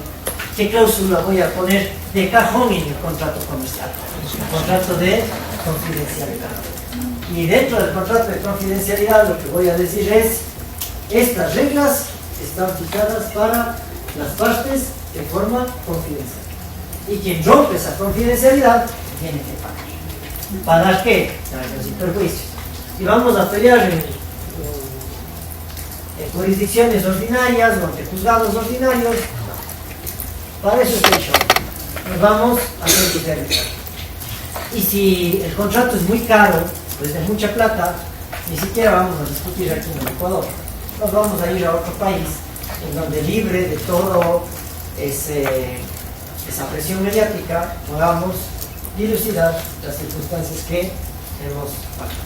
Speaker 1: ¿qué cláusula voy a poner de cajón en el contrato comercial? El contrato de confidencialidad. Y dentro del contrato de confidencialidad lo que voy a decir es, estas reglas están fijadas para las partes de forma confidencial. Y quien rompe esa confidencialidad tiene que pagar. ¿Pagar qué? Daños y perjuicios. Si vamos a pelear jurisdicciones ordinarias o ante juzgados ordinarios. Para eso es hecho. Nos vamos a hacer diferencia. Y si el contrato es muy caro, pues de mucha plata, ni siquiera vamos a discutir aquí en el Ecuador. Nos vamos a ir a otro país en donde, libre de todo esa presión mediática, podamos dilucidar las circunstancias que hemos pasado.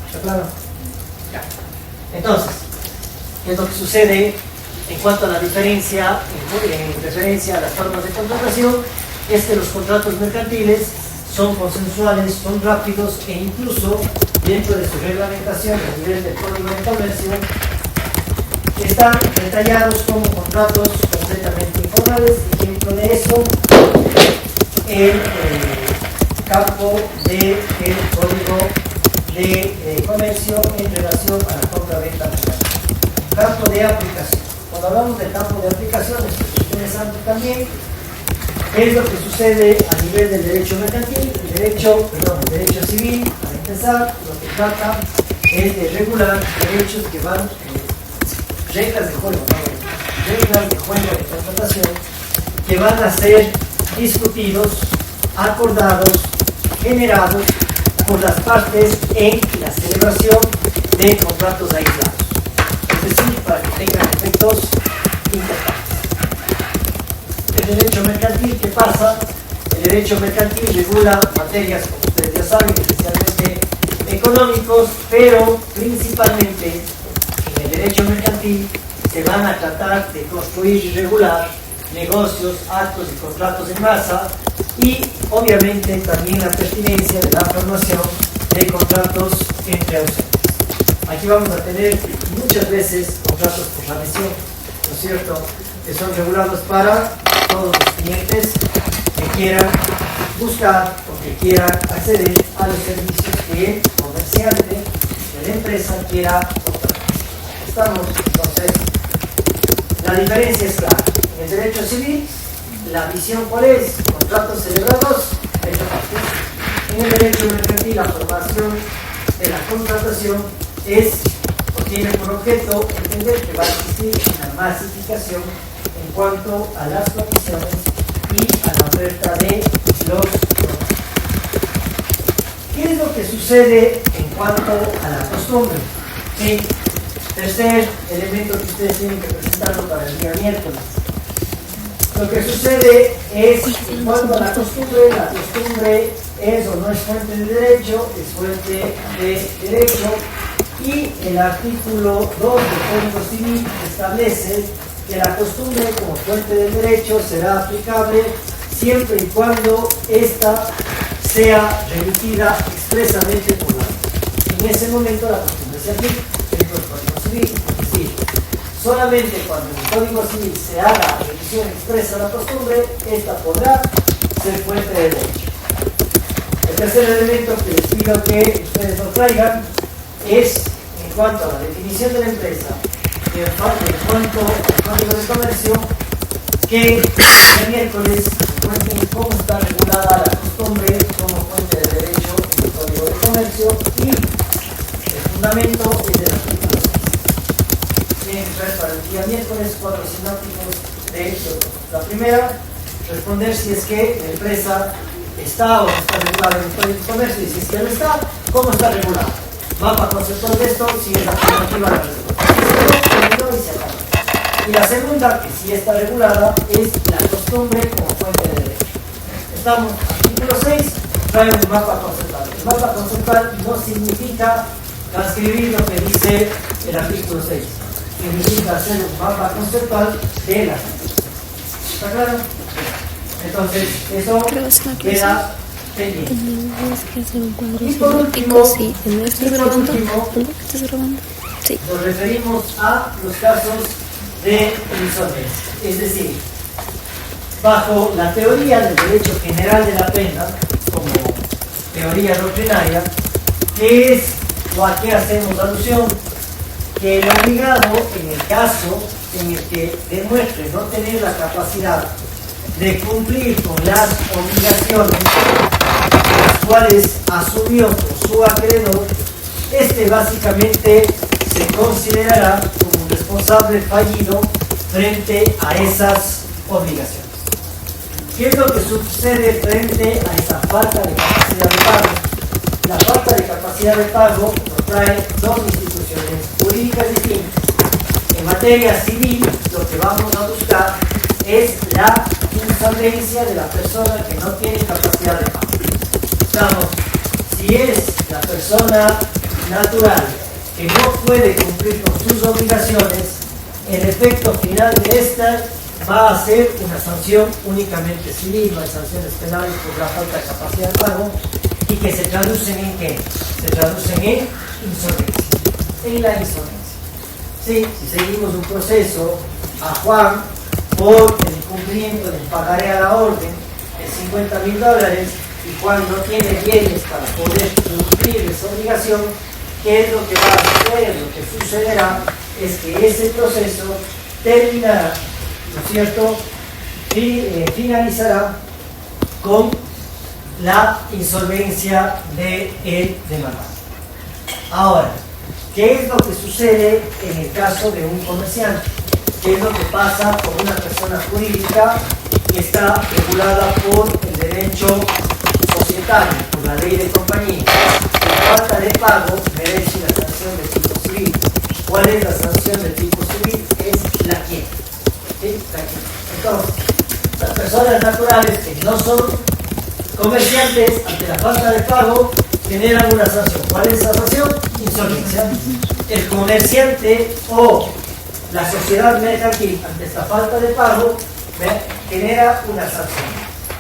Speaker 1: ¿Está claro? Ya. Entonces, ¿qué es lo que sucede en cuanto a la diferencia en referencia a las formas de contratación? Es que los contratos mercantiles son consensuales, son rápidos e incluso dentro de su reglamentación a nivel del Código de Comercio están detallados como contratos completamente informales. Ejemplo de eso, el campo del Código de Comercio en relación a la compra-venta mercantil. Campo de aplicación. Cuando hablamos del campo de aplicación, es interesante también qué es lo que sucede a nivel del derecho mercantil. El derecho civil, para empezar, lo que trata es de regular derechos que van, reglas de juego de contratación, que van a ser discutidos, acordados, generados por las partes en la celebración de contratos aislados. Es decir, para que tengan efectos importantes. El derecho mercantil, ¿qué pasa? El derecho mercantil regula materias, como ustedes ya saben, especialmente económicos, pero principalmente en el derecho mercantil se van a tratar de construir y regular negocios, actos y contratos en masa, y obviamente también la pertinencia de la formación de contratos entre ausentes. Aquí vamos a tener muchas veces contratos por adhesión, ¿no es cierto?, que son regulados para todos los clientes que quieran buscar o que quieran acceder a los servicios que el comerciante de la empresa quiera comprar. Estamos, entonces, la diferencia es clara. En el derecho civil, la visión cuál es: contratos celebrados entre partes. En el derecho mercantil, la formación de la contratación tiene por objeto entender que va a existir una masificación en cuanto a las condiciones y a la oferta de los productos. ¿Qué es lo que sucede en cuanto a la costumbre? Sí. Tercer elemento que ustedes tienen que presentarlo para el día miércoles. Lo que sucede es, en cuanto a la costumbre es o no es fuente de derecho, es fuente de derecho, y el artículo 2 del Código Civil establece que la costumbre como fuente de derecho será aplicable siempre y cuando ésta sea remitida expresamente por la ley. En ese momento la costumbre se aplica dentro del Código Civil, es decir, solamente cuando en el Código Civil se haga revisión expresa a la costumbre, esta podrá ser fuente de derecho. El tercer elemento que les pido que ustedes nos traigan es en cuanto a la definición de la empresa, y en cuanto al Código de Comercio, que el miércoles encuentren cómo está regulada la costumbre como fuente de derecho en el Código de Comercio, y el fundamento es del artículo 6. Tienen que traer para el día miércoles 4 sinópticos de esto. La primera, responder si es que la empresa está o no está regulada en el Código de Comercio, y si es que no está, ¿cómo está regulada? Mapa conceptual de esto, si es alternativa a la respuesta. Y la segunda, que sí está regulada, es la costumbre como fuente de derecho. Estamos, artículo 6, trae un mapa conceptual. El mapa conceptual no significa transcribir lo que dice el artículo 6. Significa hacer un mapa conceptual de la artículo 6. ¿Está claro? Entonces, eso queda pendiente. Y por último, nos referimos a los casos de insolvencia. Es decir, bajo la teoría del derecho general de la pena, como teoría doctrinaria, ¿qué es o a qué hacemos alusión? Que el obligado, en el caso en el que demuestre no tener la capacidad de cumplir con las obligaciones las cuales asumió por su acreedor, este básicamente se considerará como un responsable fallido frente a esas obligaciones. ¿Qué es lo que sucede frente a esa falta de capacidad de pago? La falta de capacidad de pago nos trae dos instituciones jurídicas distintas. En materia civil, lo que vamos a buscar es la insolvencia de la persona que no tiene capacidad de pago. Estamos, si es la persona natural que no puede cumplir con sus obligaciones, el efecto final de esta va a ser una sanción únicamente civil, no hay sanciones penales por la falta de capacidad de pago, y que se traducen en ¿qué? Se traducen en insolvencia, en la insolvencia. Sí, si seguimos un proceso a Juan por el incumplimiento del pagaré a la orden de $50.000 y Juan no tiene bienes para poder cumplir esa obligación, ¿qué es lo que va a suceder? Lo que sucederá es que ese proceso terminará, ¿no es cierto? Y finalizará con la insolvencia del demandante. Ahora, ¿qué es lo que sucede en el caso de un comerciante? ¿Qué es lo que pasa con una persona jurídica que está regulada por el derecho societario, por la ley de compañía? La falta de pago merece una sanción de tipo civil. ¿Cuál es la sanción de tipo civil? Es la quiebra. ¿Sí? La quiebra. Entonces, las personas naturales que no son comerciantes, ante la falta de pago, generan una sanción. ¿Cuál es esa sanción? Insolvencia. El comerciante o la sociedad mercantil, ante esta falta de pago, genera una sanción.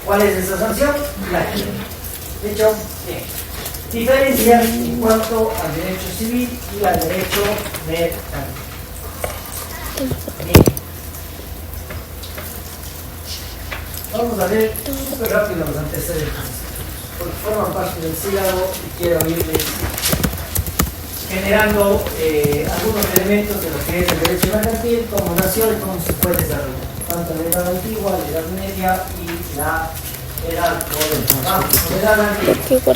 Speaker 1: ¿Cuál es esa sanción? La quiebra. De hecho, bien. Diferencias en cuanto al derecho civil y al derecho mercantil. Bien. Vamos a ver súper rápido los antecedentes, porque forman parte del sílabo y quiero irles generando algunos elementos de lo que es el derecho mercantil, cómo nació y cómo se puede desarrollar, tanto la edad antigua, la edad media y la edad moderna. Vamos, la edad antigua.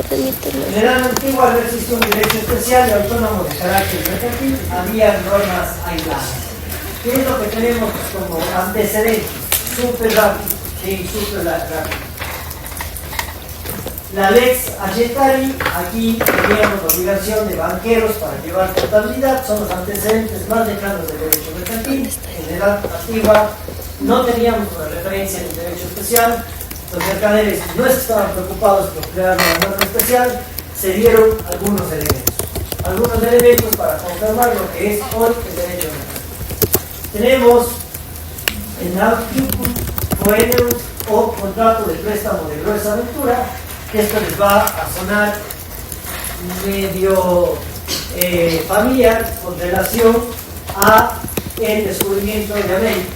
Speaker 1: En la edad antigua no existía un derecho especial y autónomo de carácter mercantil, había normas aisladas. ¿Qué es lo que tenemos como antecedentes? Súper rápido. Sí, súper rápido. La lex Ayetari, aquí teníamos la obligación de banqueros para llevar contabilidad, son los antecedentes más lejanos del derecho mercantil. En la edad antigua no teníamos una referencia en el derecho especial, los mercaderes no estaban preocupados por crear una norma especial, se dieron algunos elementos para confirmar lo que es hoy el derecho mercantil. Tenemos el Coenus o contrato de préstamo de gruesa aventura, que esto les va a sonar medio familiar con relación a el descubrimiento de América.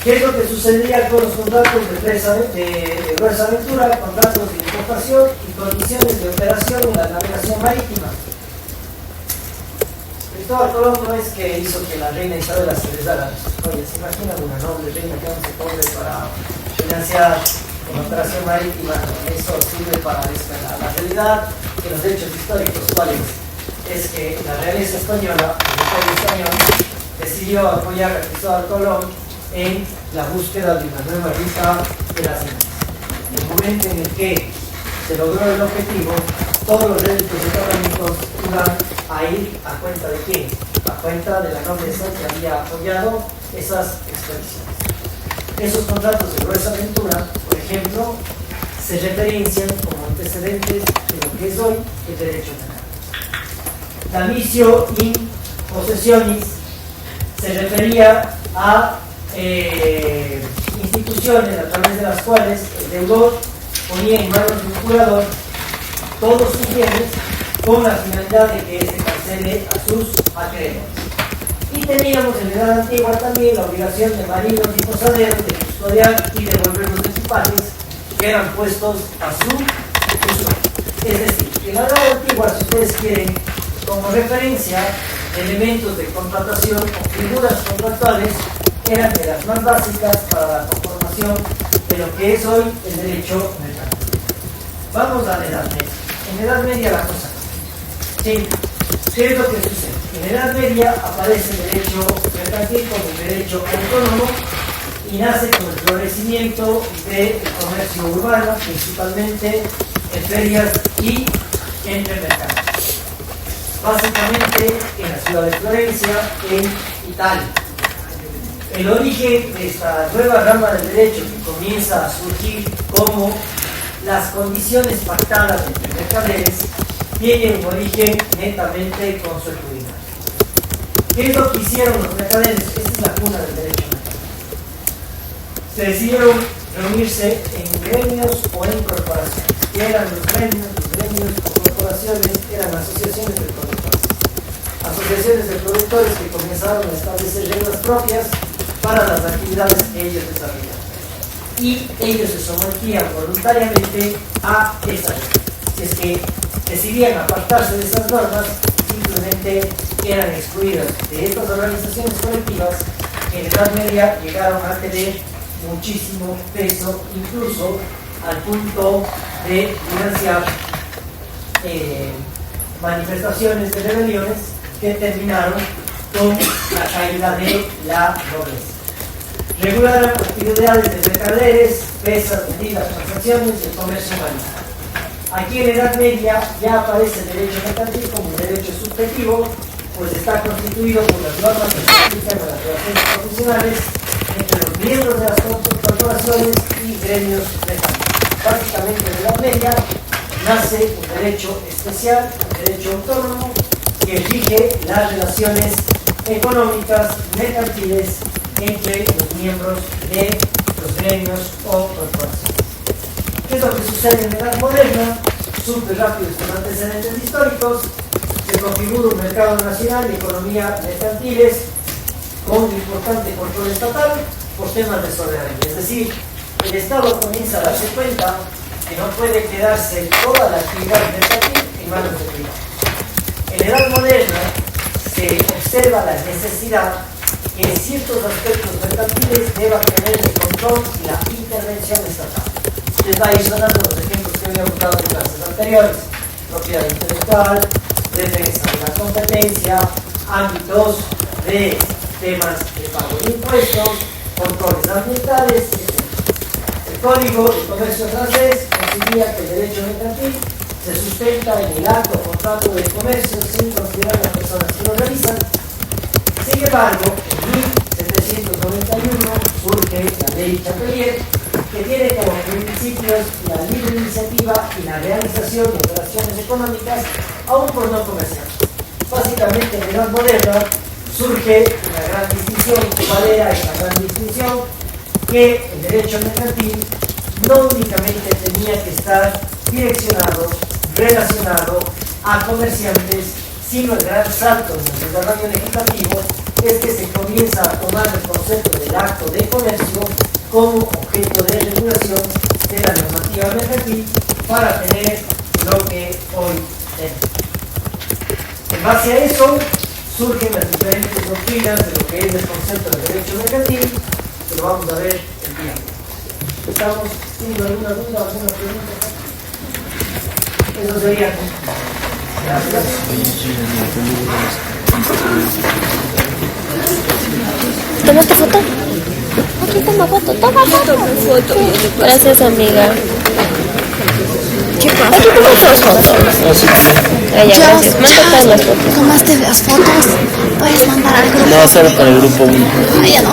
Speaker 1: ¿Qué es lo que sucedería con los contratos de gruesa aventura, contratos de importación y condiciones de operación en la navegación marítima? Cristóbal Colón no es que hizo que la reina Isabela se les dara. Oye, ¿se imaginan una noble reina que no se cobre para financiar una operación marítima? Eso sirve para la realidad de los hechos históricos, cuáles es que la realeza española, el Imperio español, decidió apoyar a Cristóbal Colón en la búsqueda de una nueva ruta de las Indias. En el momento en el que se logró el objetivo, todos los réditos económicos iban a ir a cuenta de quién, a cuenta de la nobleza que había apoyado esas expediciones. Esos contratos de gruesa aventura, por ejemplo, se referencian como antecedentes de lo que es hoy el derecho penal. La missio in possessionis se refería a instituciones a través de las cuales el deudor ponía en manos de un curador todos sus bienes con la finalidad de que éste cancele a sus acreedores. Y teníamos en la edad antigua también la obligación de marinos y posaderos de custodiar y devolver los equipajes que eran puestos a su uso. Es decir, en la edad antigua, si ustedes quieren, como referencia, elementos de contratación o figuras contractuales eran de las más básicas para la conformación de lo que es hoy el derecho mercantil. Vamos a la Edad Media. En la Edad Media la cosa. Sí, ¿qué es lo que sucede? En En la Edad Media aparece el derecho mercantil como un derecho autónomo y nace con el florecimiento del comercio urbano, principalmente en ferias y entre mercados. Básicamente en la ciudad de Florencia, en Italia. El origen de esta nueva rama del derecho que comienza a surgir como las condiciones pactadas entre mercaderes tiene un origen netamente consuetudinario. ¿Qué es lo que hicieron los mercaderes? Esta es la cuna del derecho mercantil. Se decidieron reunirse en gremios o en corporaciones. ¿Qué eran los gremios? Los gremios o corporaciones eran asociaciones de productores. Asociaciones de productores que comenzaron a establecer reglas propias para las actividades que ellos desarrollaban. Y ellos se sometían voluntariamente a esas reglas. Si es que decidían apartarse de esas normas, simplemente eran excluidas de estas organizaciones colectivas que en la Edad Media llegaron a tener muchísimo peso, incluso al punto de financiar manifestaciones de rebeliones que terminaron con la caída de la nobleza. Regularon actividades de mercaderes, pesas, medidas, transacciones y el comercio marítimo. Aquí en la Edad Media ya aparece el derecho mercantil como un derecho subjetivo, pues está constituido por las normas que se aplican a las relaciones profesionales entre los miembros de las corporaciones y gremios mercantiles. Básicamente en la Edad Media nace un derecho especial, un derecho autónomo, que rige las relaciones económicas mercantiles entre los miembros de los gremios o corporaciones. ¿Qué es lo que sucede en la Edad Moderna? Súper rápido con antecedentes históricos. Se configura un mercado nacional y economía mercantiles con un importante control estatal por temas de soberanía. Es decir, el Estado comienza a darse cuenta que no puede quedarse toda la actividad mercantil en manos de privados. En la Edad Moderna se observa la necesidad que ciertos aspectos mercantiles deban tener el control y la intervención estatal. Les va a ir sonando los ejemplos que habíamos dado en clases anteriores: propiedad intelectual, defensa de la competencia, ámbitos de temas de pago de impuestos, controles ambientales, etc. El Código de Comercio francés concibía que el derecho mercantil se sustenta en el acto o contrato de comercio sin considerar las personas que lo realizan. Sin embargo, en 1791 surge la Ley Chapelier, que tiene como principios la libre iniciativa y la realización de operaciones económicas aún por no comerciales. Básicamente en la Edad Moderna surge una gran distinción. ¿Cuál era esta gran distinción? Que el derecho mercantil no únicamente tenía que estar direccionado, relacionado a comerciantes, sino el gran salto en el desarrollo legislativo es que se comienza a tomar el concepto del acto de comercio como objeto de regulación de la normativa mercantil para tener lo que hoy tenemos. En base a eso surgen las diferentes doctrinas de lo que es el concepto del derecho mercantil, que lo vamos a ver el día. ¿Estamos teniendo alguna duda, alguna pregunta? Eso sería. Gracias.
Speaker 3: ¿Tomaste foto? Aquí toma foto, toma foto. Gracias, amiga.
Speaker 4: ¿Qué pasa?
Speaker 3: Aquí tomas dos fotos. Ya, gracias. Mándate las fotos.
Speaker 4: ¿Tomaste las fotos? Puedes mandar al grupo.
Speaker 5: No, solo para el grupo 1.
Speaker 4: Ya no.